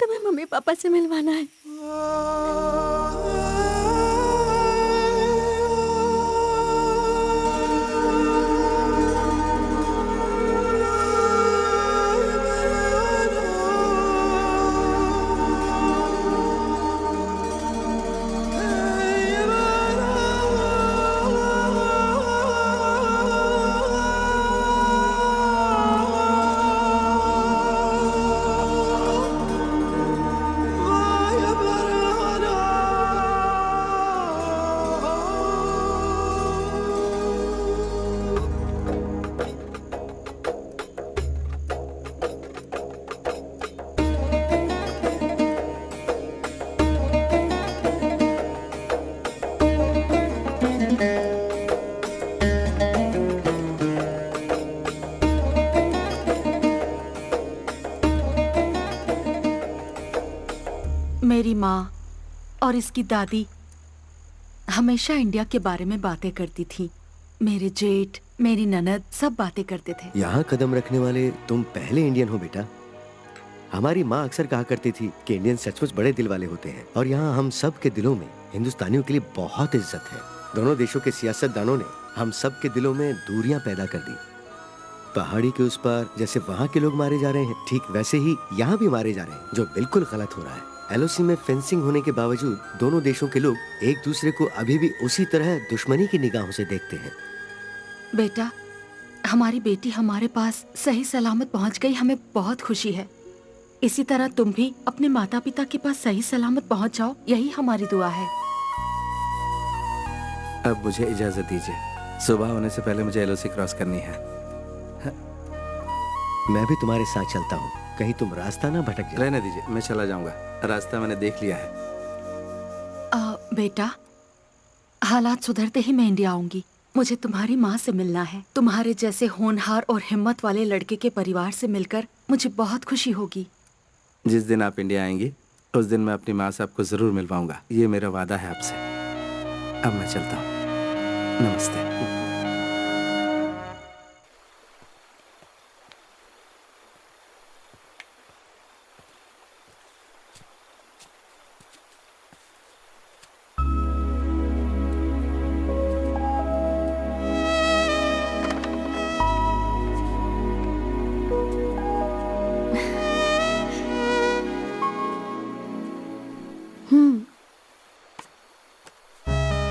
तुम्हें मम्मी पापा से मिलवाना है। और इसकी दादी हमेशा इंडिया के बारे में बातें करती थी। मेरे जेठ, मेरी ननद सब बातें करते थे। यहाँ कदम रखने वाले तुम पहले इंडियन हो बेटा। हमारी माँ अक्सर कहा करती थी कि इंडियन सचमुच बड़े दिल वाले होते हैं और यहाँ हम सब के दिलों में हिंदुस्तानियों के लिए बहुत इज्जत है। दोनों देशों के सियासतदानों ने हम सब के दिलों में दूरियां पैदा कर दी। पहाड़ी के उस पार जैसे वहाँ के लोग मारे जा रहे हैं, ठीक वैसे ही यहाँ भी मारे जा रहे हैं, जो बिल्कुल गलत हो रहा है। एलओसी में फेंसिंग होने के बावजूद दोनों देशों के लोग एक दूसरे को अभी भी उसी तरह दुश्मनी की निगाहों से देखते हैं। बेटा, हमारी बेटी हमारे पास सही सलामत पहुंच गई, हमें बहुत खुशी है। इसी तरह तुम भी अपने माता पिता के पास सही सलामत पहुंच जाओ, यही हमारी दुआ है। अब मुझे इजाजत दीजिए, सुबह होने से पहले मुझे एलओसी क्रॉस करनी है। मैं भी तुम्हारे साथ चलता हूँ, कहीं तुम रास्ता ना भटक जाए। रहने दीजिए, मैं चला जाऊंगा, रास्ता मैंने देख लिया है। बेटा, हालात सुधरते ही मैं इंडिया आऊंगी। मुझे तुम्हारी माँ से मिलना है। तुम्हारे जैसे होनहार और हिम्मत वाले लड़के के परिवार से मिलकर मुझे बहुत खुशी होगी। जिस दिन आप इंडिया आएंगी उस दिन मैं अपनी माँ से आपको जरूर मिल पाऊंगा, ये मेरा वादा है आपसे। अब मैं चलता हूँ, नमस्ते।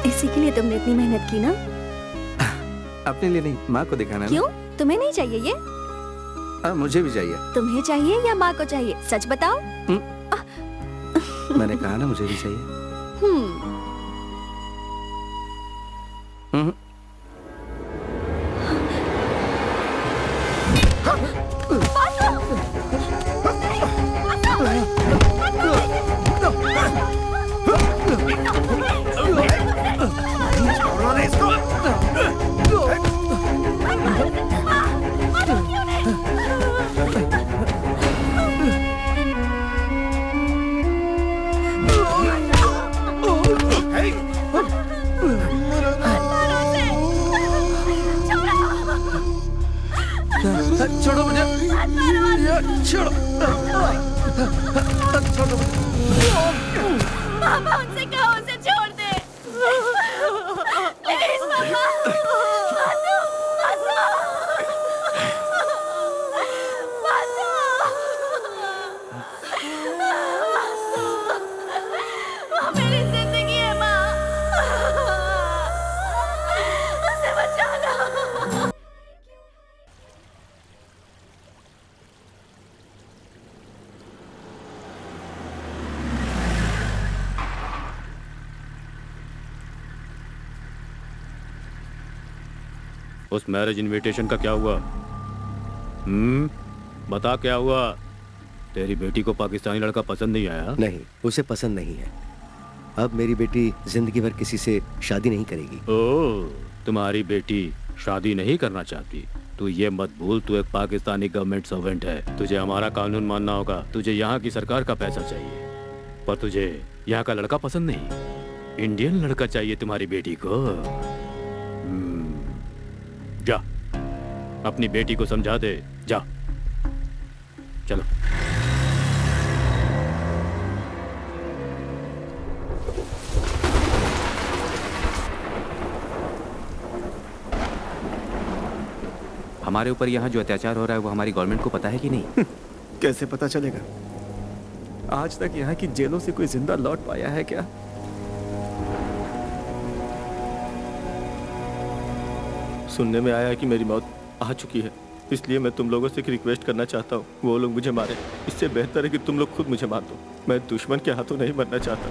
इसी के लिए तुमने इतनी मेहनत की ना? अपने लिए नहीं, माँ को दिखाना है। क्यों? तुम्हें नहीं चाहिए ये? मुझे भी चाहिए। तुम्हें चाहिए या माँ को चाहिए? सच बताओ। मैंने कहा ना मुझे भी चाहिए। छोड़ो मुझे, छोड़ो, छोड़ो पापा, उनसे कहो उसे छोड़ दे। प्लीज पापा, बासु, बासु, बासु, वो मेरी जिंदगी है माँ, उसे बचा लो। उस मैरिज इनविटेशन का क्या हुआ? बता क्या हुआ? तेरी बेटी को पाकिस्तानी लड़का पसंद नहीं आया? नहीं, उसे पसंद नहीं है। अब मेरी बेटी जिंदगी भर किसी से शादी नहीं करेगी। ओह, तुम्हारी बेटी शादी नहीं करना चाहती? तू ये मत भूल, तू एक पाकिस्तानी गवर्नमेंट सर्वेंट है। तुझे हमारा कानून मानना होगा। तुझे यहाँ की सरकार का पैसा चाहिए, पर तुझे यहाँ का लड़का पसंद नहीं। इंडियन लड़का चाहिए तुम्हारी बेटी को। जा, अपनी बेटी को समझा दे। जा, चलो। हमारे ऊपर यहाँ जो अत्याचार हो रहा है वो हमारी गवर्नमेंट को पता है कि नहीं? कैसे पता चलेगा? आज तक यहाँ की जेलों से कोई जिंदा लौट पाया है क्या? सुनने में आया है कि मेरी मौत आ चुकी है, इसलिए मैं तुम लोगों से एक रिक्वेस्ट करना चाहता हूँ। वो लोग मुझे मारे, इससे बेहतर है कि तुम लोग खुद मुझे मार दो। मैं दुश्मन के हाथों नहीं मरना चाहता।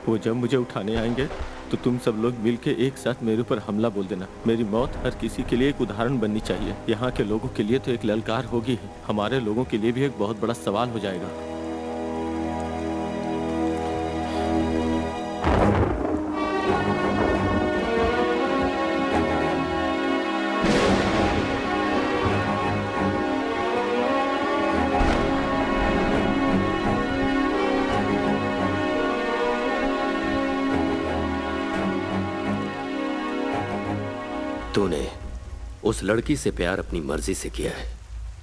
वो जब मुझे उठाने आएंगे तो तुम सब लोग मिलके एक साथ मेरे ऊपर हमला बोल देना। मेरी मौत हर किसी के लिए एक उदाहरण बननी चाहिए। यहाँ के लोगों के लिए तो एक ललकार होगी, हमारे लोगों के लिए भी एक बहुत बड़ा सवाल हो जाएगा। तूने उस लड़की से प्यार अपनी मर्जी से किया है।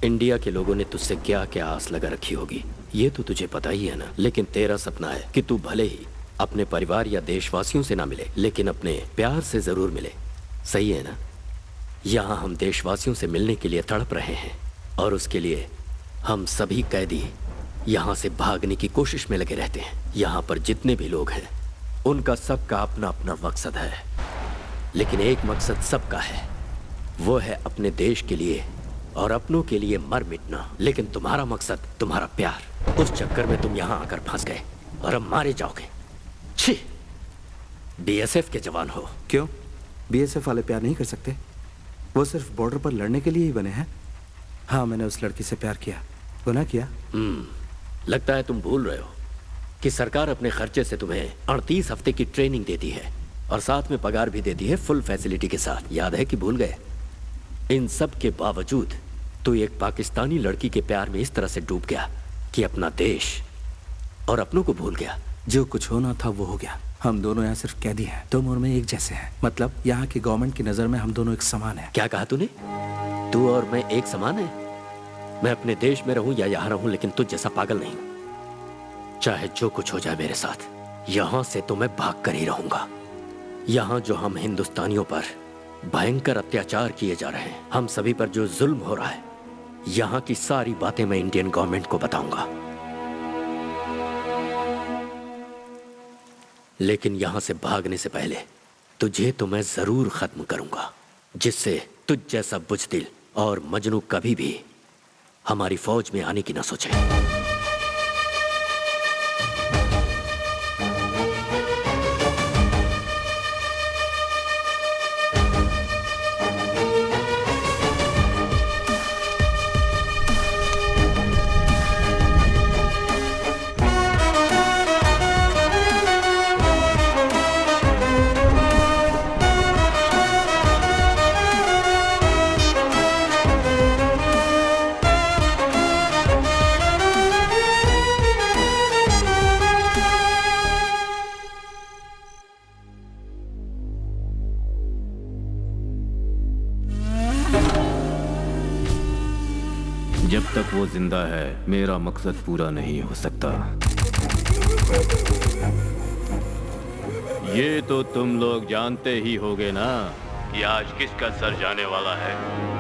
इंडिया के लोगों ने तुझसे क्या क्या आस लगा रखी होगी, ये तो तुझे पता ही है ना। लेकिन तेरा सपना है कि तू भले ही अपने परिवार या देशवासियों से ना मिले, लेकिन अपने प्यार से जरूर मिले। सही है ना? यहाँ हम देशवासियों से मिलने के लिए तड़प रहे हैं और उसके लिए हम सभी कैदी यहाँ से भागने की कोशिश में लगे रहते हैं। यहाँ पर जितने भी लोग हैं उनका सबका अपना अपना मकसद है, लेकिन एक मकसद सबका है, वो है अपने देश के लिए और अपनों के लिए मर मिटना। लेकिन तुम्हारा मकसद तुम्हारा प्यार, उस चक्कर में तुम यहाँ आकर फंस गए और अब मारे जाओगे। छी, बीएसएफ के जवान हो। क्यों? बीएसएफ वाले प्यार नहीं कर सकते? वो सिर्फ बॉर्डर पर लड़ने के लिए ही बने हैं। हाँ, मैंने उस लड़की से प्यार किया, गुनाह किया। लगता है तुम भूल रहे हो कि सरकार अपने खर्चे से तुम्हें 38 हफ्ते की ट्रेनिंग देती है और साथ में पगार भी देती है फुल फैसिलिटी के साथ। याद है कि भूल गए? इन सब के बावजूद तू एक पाकिस्तानी लड़की के प्यार में इस तरह से डूब गया कि अपना देश और अपनों को भूल गया। जो कुछ होना था वो हो गया। हम दोनों यहाँ सिर्फ कैदी हैं। तुम और मैं एक जैसे हैं। मतलब यहाँ की गवर्नमेंट की नजर में हम दोनों एक समान हैं। क्या कहा तूने? तू और मैं एक समान है? मैं अपने देश में रहूं या यहाँ रहूं, लेकिन तुझ जैसा पागल नहीं। चाहे जो कुछ हो जाए मेरे साथ, यहाँ से तो मैं भाग कर ही रहूंगा। यहाँ जो हम हिंदुस्तानियों पर भयंकर अत्याचार किए जा रहे हैं, हम सभी पर जो जुल्म हो रहा है, यहाँ की सारी बातें मैं इंडियन गवर्नमेंट को बताऊंगा। लेकिन यहाँ से भागने से पहले तुझे तो मैं जरूर खत्म करूंगा, जिससे तुझ जैसा बुज़दिल और मजनू कभी भी हमारी फौज में आने की ना सोचे। जब तक वो जिंदा है मेरा मकसद पूरा नहीं हो सकता। ये तो तुम लोग जानते ही होगे ना कि आज किसका सर जाने वाला है।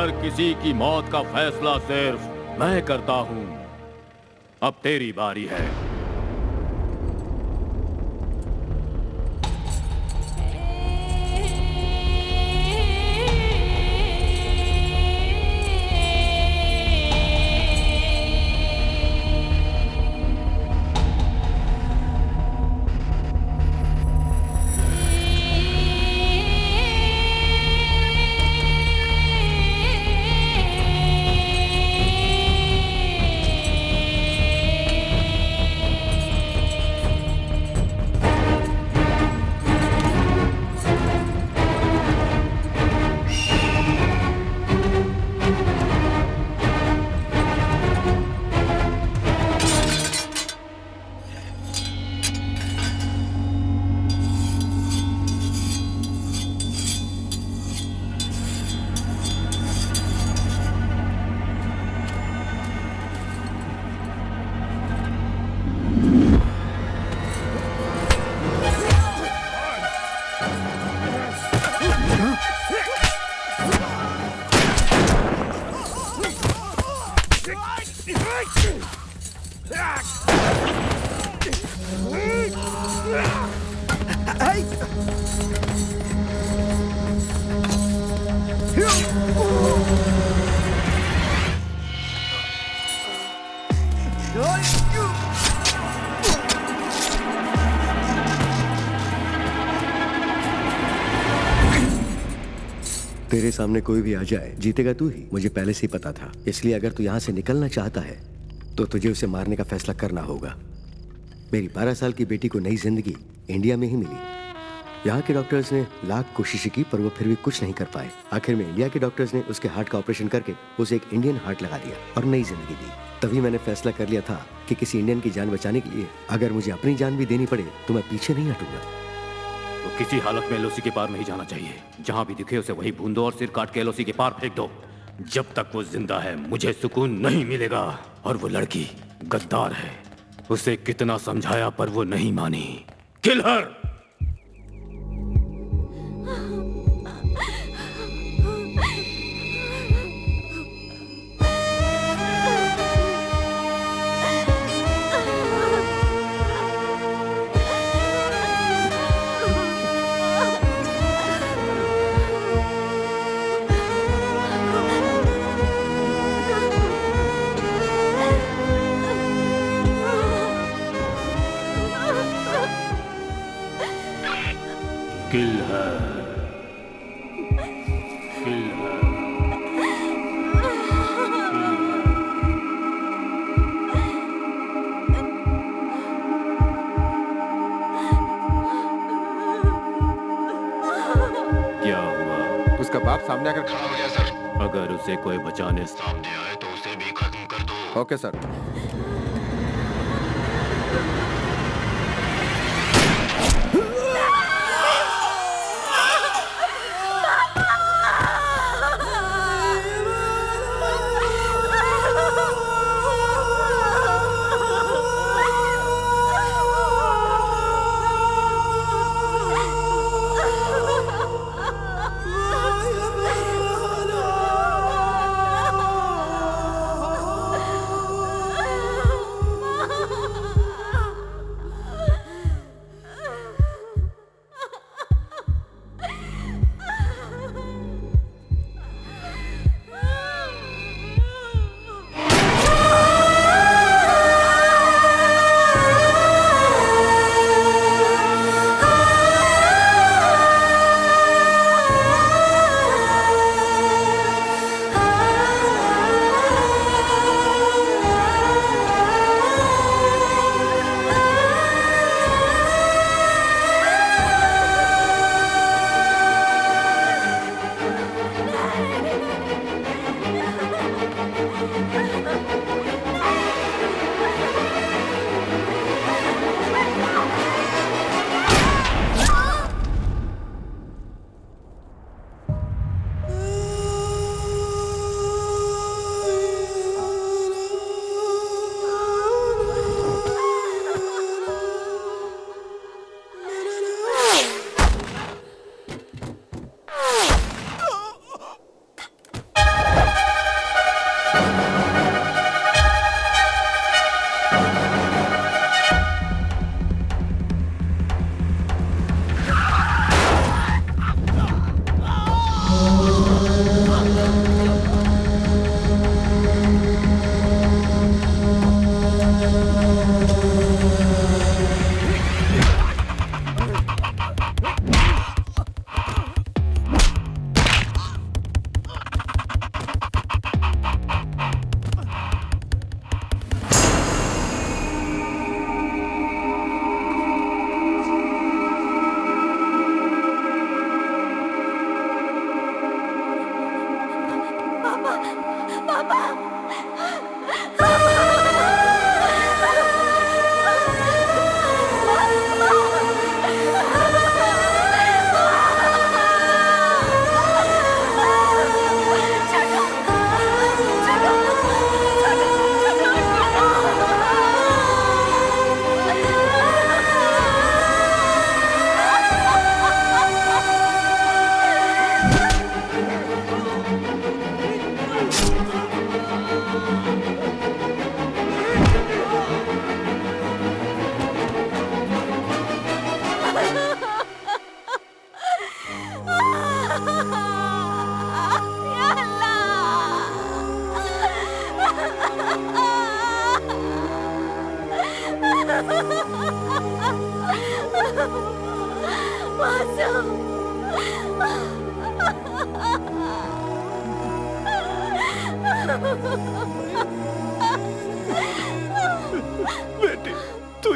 हर किसी की मौत का फैसला सिर्फ मैं करता हूँ। अब तेरी बारी है। तेरे सामने कोई भी आ जाए, जीतेगा तू ही, मुझे पहले से ही पता था। इसलिए अगर तू यहाँ से निकलना चाहता है तो तुझे उसे मारने का फैसला करना होगा। मेरी 12 साल की बेटी को नई जिंदगी इंडिया में ही मिली। यहाँ के डॉक्टर्स ने लाख कोशिशें की पर वो फिर भी कुछ नहीं कर पाए। आखिर में इंडिया के डॉक्टर्स ने उसके हार्ट का ऑपरेशन करके उसे एक इंडियन हार्ट लगा दिया और नई जिंदगी दी। तभी मैंने फैसला कर लिया था कि किसी इंडियन की जान बचाने के लिए अगर मुझे अपनी जान भी देनी पड़े तो मैं पीछे नहीं हटूंगा। तो किसी हालत में एलओसी के पार नहीं जाना चाहिए। जहां भी दिखे उसे वही भून दो और सिर काट के एलओसी के पार फेंक दो। जब तक वो जिंदा है मुझे सुकून नहीं मिलेगा। और वो लड़की गद्दार है, उसे कितना समझाया पर वो नहीं मानी। किल हर। किल है, किल है। क्या हुआ? उसका बाप सामने आकर खड़ा हो गया सर। अगर उसे कोई बचाने सामने आए तो उसे भी खत्म कर दो। Okay sir.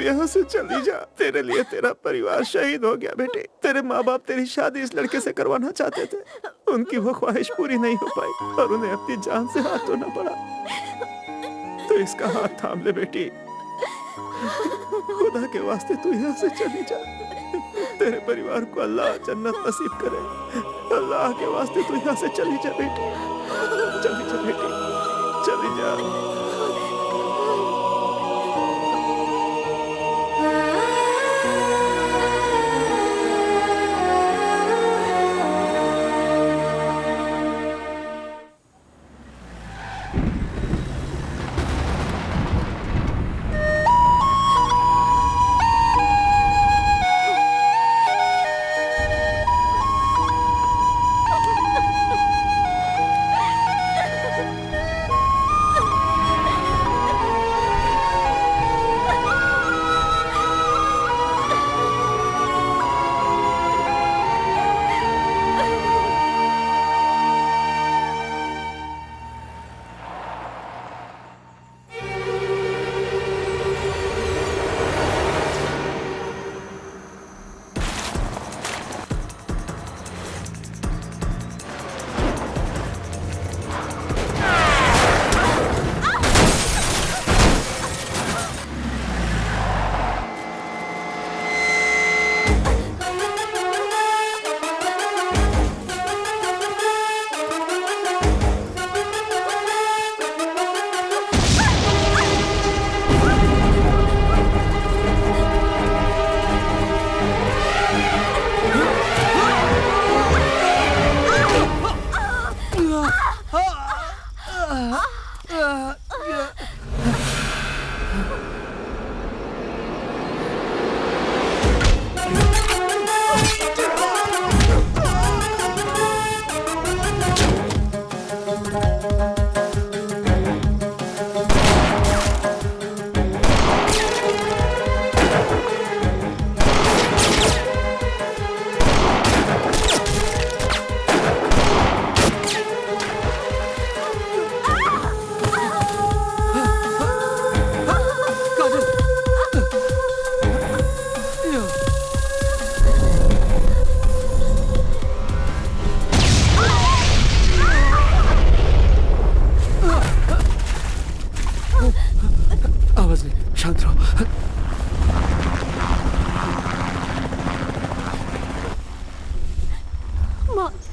यहाँ से चली जा। तेरे लिए तेरा परिवार शहीद हो गया बेटे। तेरे माँ बाप तेरी शादी इस लड़के से करवाना चाहते थे, उनकी वो ख्वाहिश पूरी नहीं हो पाई और उन्हें अपनी जान से हाथ धोना पड़ा। तो इसका हाथ थाम ले बेटी, खुदा के वास्ते तू यहाँ से चली जा। तेरे परिवार को अल्लाह जन्नत नसीब करे। अल्लाह के वास्ते तू यहाँ से चली जा बेटी, चली जा बेटी, चली जा।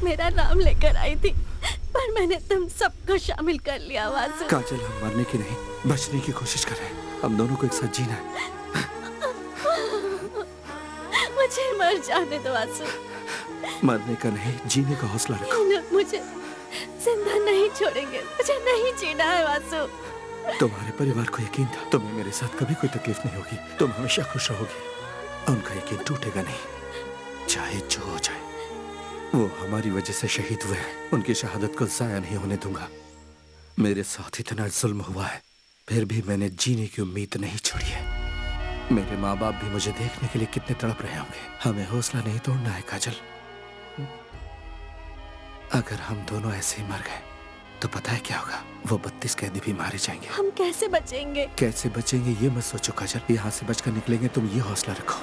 मेरा नाम लेकर आई थी, पर मैंने तुम सबको शामिल कर लिया। वासु काजल, हम मरने की नहीं, बचने की कोशिश कर रहे हैं। हम दोनों को एक साथ जीना है। मुझे मर जाने दो वासु। मरने का नहीं, जीने का हौसला रखो। मुझे जिंदा नहीं छोड़ेंगे, मुझे नहीं जीना है वासु। तुम्हारे परिवार को यकीन था तुम्हें मेरे साथ कभी कोई तकलीफ नहीं होगी, तुम हमेशा खुश रहोगी। उनका यकीन टूटेगा नहीं, चाहे जो हो जाए। वो हमारी वजह से शहीद हुए हैं, उनकी शहादत को जाया नहीं होने दूंगा। मेरे साथ इतना जुल्म हुआ है, फिर भी मैंने जीने की उम्मीद नहीं छोड़ी है। मेरे माँ बाप भी मुझे देखने के लिए कितने तड़प रहे होंगे। हमें हौसला नहीं तोड़ना है काजल। अगर हम दोनों ऐसे ही मर गए तो पता है क्या होगा? वो 32 कैदी भी मारे जाएंगे। हम कैसे बचेंगे? कैसे बचेंगे ये मत सोचो काजल, यहाँ से बचकर निकलेंगे, तुम ये हौसला रखो।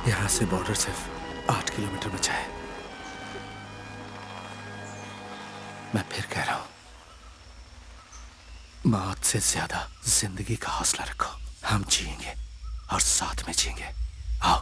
यहाँ से बॉर्डर सिर्फ 8 किलोमीटर बचा है। मैं फिर कह रहा हूं, मौत से ज्यादा जिंदगी का हौसला रखो। हम जिएंगे और साथ में जिएंगे। आओ।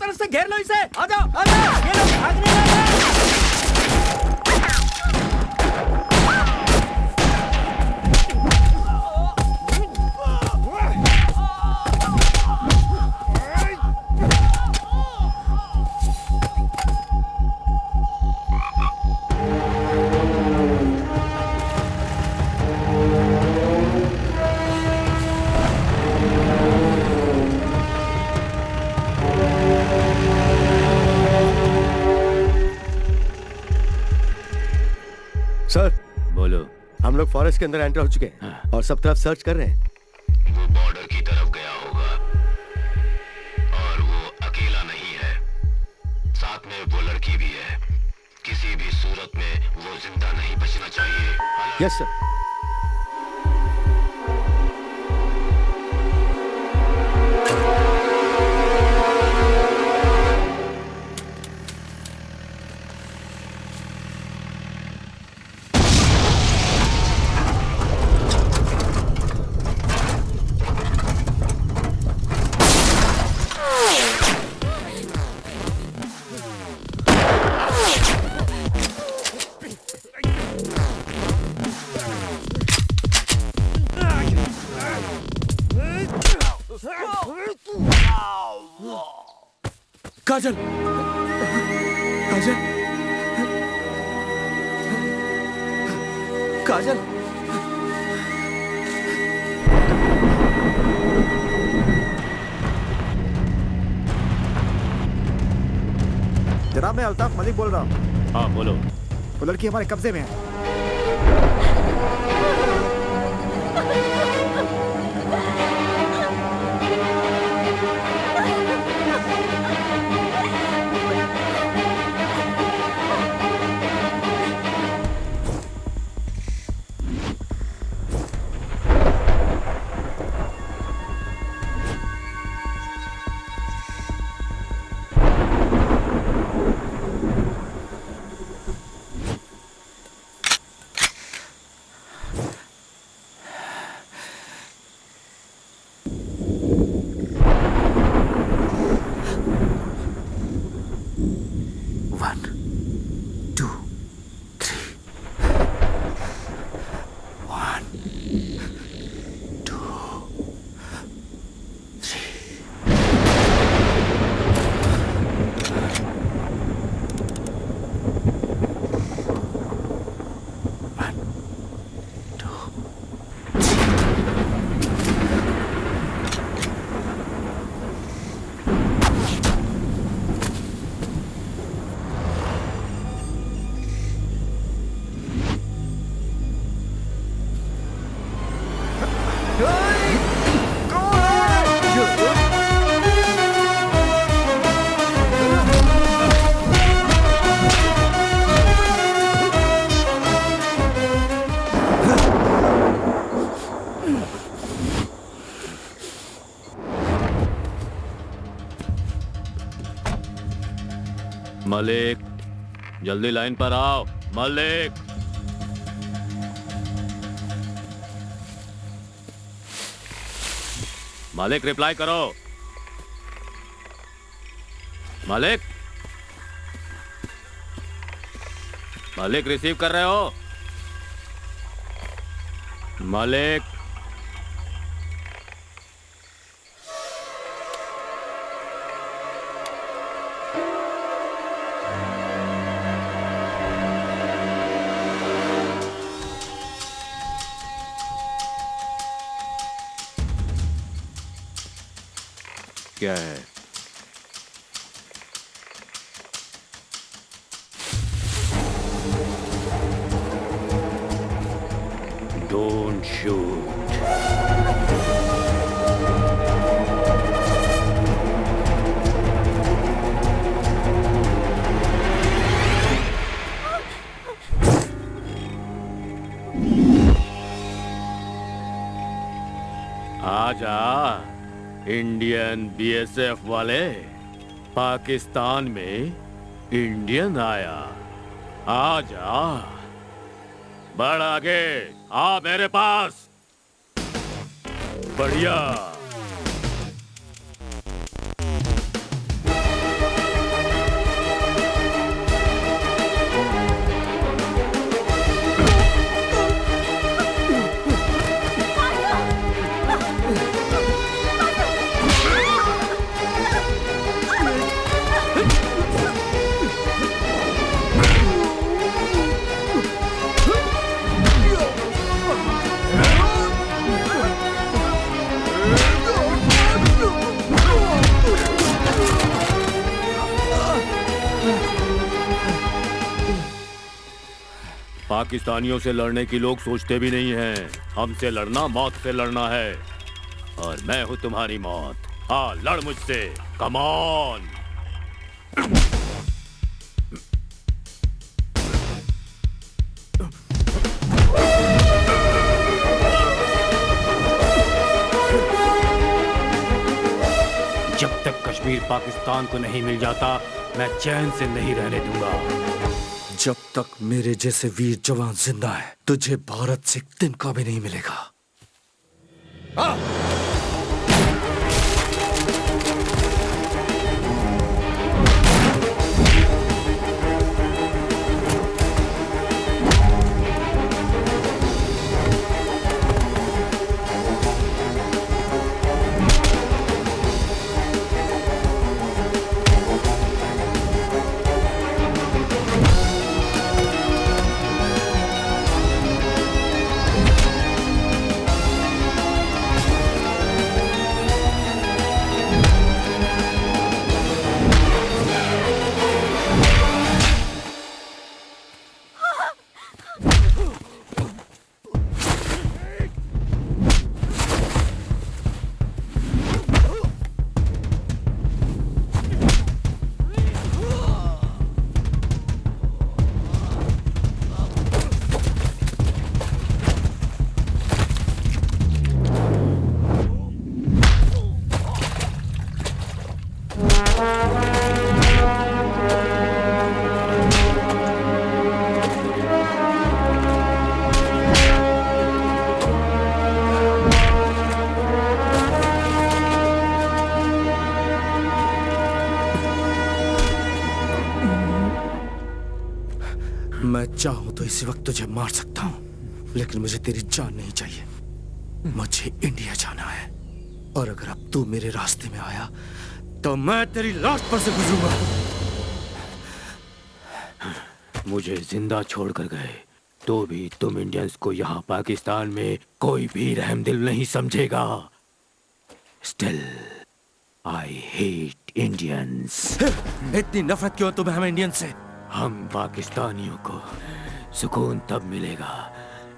तरफ से घेर लो इसे। आ जाओ, आ जाओ, ये लोग भागने लगे। सर बोलो। हम लोग फॉरेस्ट के अंदर एंटर हो चुके हैं और सब तरफ सर्च कर रहे हैं। वो बॉर्डर की तरफ गया होगा और वो अकेला नहीं है, साथ में वो लड़की भी है। किसी भी सूरत में वो जिंदा नहीं बचना चाहिए। Yes sir. काजल, काजल, काजल। जनाब मैं अल्ताफ मलिक बोल रहा हूँ। हाँ बोलो। वो लड़की हमारे कब्जे में है। मलिक, जल्दी लाइन पर आओ। मलिक, मलिक रिप्लाई करो। मलिक, मलिक रिसीव कर रहे हो? मलिक, क्या है? Don't shoot. आजा इंडियन बीएसएफ वाले, पाकिस्तान में इंडियन आया। आजा, बढ़ आगे, आ मेरे पास। बढ़िया। पाकिस्तानियों से लड़ने की लोग सोचते भी नहीं हैं। हमसे लड़ना मौत से लड़ना है और मैं हूँ तुम्हारी मौत। हाँ, लड़ मुझसे, कम ऑन। जब तक कश्मीर पाकिस्तान को नहीं मिल जाता, मैं चैन से नहीं रहने दूंगा। जब तक मेरे जैसे वीर जवान जिंदा है, तुझे भारत से एक दिन का भी नहीं मिलेगा। मैं चाहूं तो इसी वक्त तुझे मार सकता हूं, लेकिन मुझे तेरी जान नहीं चाहिए। मुझे इंडिया जाना है और अगर अब तू मेरे रास्ते में आया तो मैं तेरी लाश पर से गुजरूंगा। मुझे जिंदा छोड़कर गए तो भी तुम इंडियंस को यहाँ पाकिस्तान में कोई भी रहमदिल नहीं समझेगा। Still I hate Indians. इतनी नफरत क्यों तुम्हें हम इंडियन से? हम पाकिस्तानियों को सुकून तब मिलेगा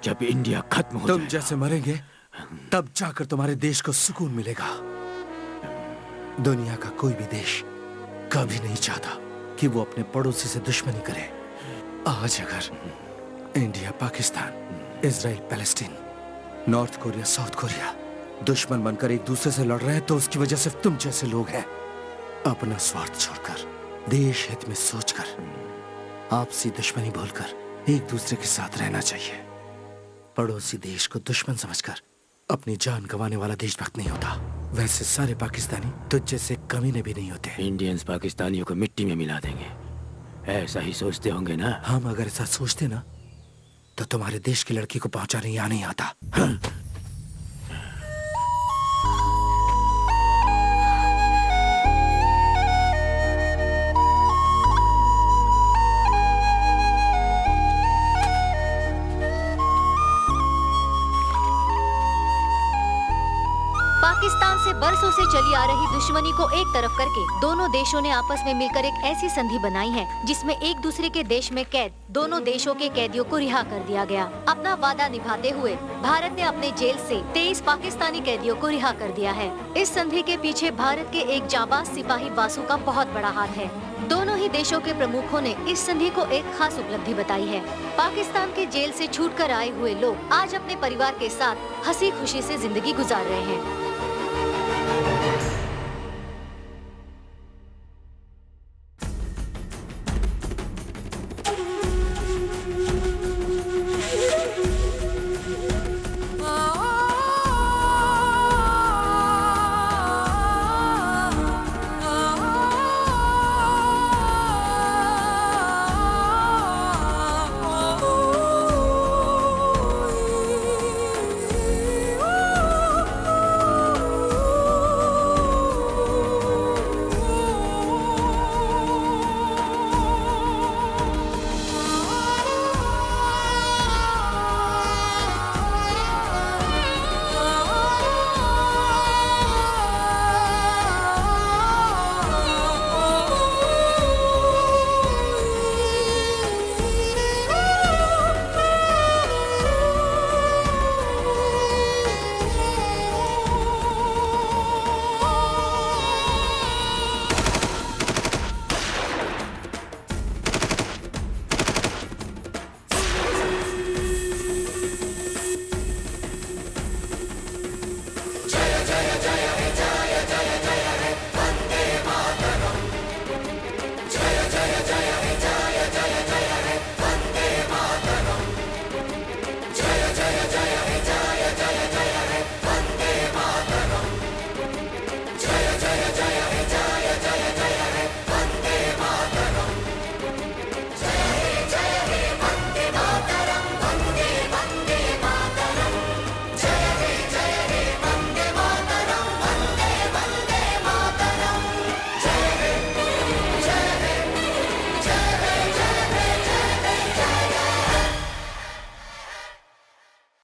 जब इंडिया खत्म हो तुम जैसे मरेंगे तब जाकर तुम्हारे देश को सुकून मिलेगा। दुनिया का कोई भी देश कभी नहीं चाहता कि वो अपने पड़ोसी से दुश्मनी करे। आज अगर India, Pakistan, Israel, Palestine, north Korea, south Korea दुश्मन बनकर एक दूसरे से लड़ रहे हैं तो उसकी वजह सिर्फ तुम जैसे लोग हैं। अपना स्वार्थ छोड़कर, देश हित में सोचकर, आपसी दुश्मनी भूलकर एक दूसरे के साथ रहना चाहिए। पड़ोसी देश को दुश्मन समझकर अपनी जान गंवाने वाला देशभक्त नहीं होता। वैसे सारे पाकिस्तानी तुझ जैसे कमीने भी नहीं होते। इंडियंस पाकिस्तानियों को मिट्टी में मिला देंगे, ऐसा ही सोचते होंगे ना? हम अगर ऐसा सोचते ना तो तुम्हारे देश की लड़की को पहुंचाने यहाँ नहीं आता। पाकिस्तान से बरसों से चली आ रही दुश्मनी को एक तरफ करके दोनों देशों ने आपस में मिलकर एक ऐसी संधि बनाई है जिसमें एक दूसरे के देश में कैद दोनों देशों के कैदियों को रिहा कर दिया गया। अपना वादा निभाते हुए भारत ने अपने जेल से 23 पाकिस्तानी कैदियों को रिहा कर दिया है। इस संधि के पीछे भारत के एक जाबाज सिपाही वासु का बहुत बड़ा हाथ है। दोनों ही देशों के प्रमुखों ने इस संधि को एक खास उपलब्धि बताई है। पाकिस्तान के जेल से छूटकर आए हुए लोग आज अपने परिवार के साथ हंसी खुशी से जिंदगी गुजार रहे हैं।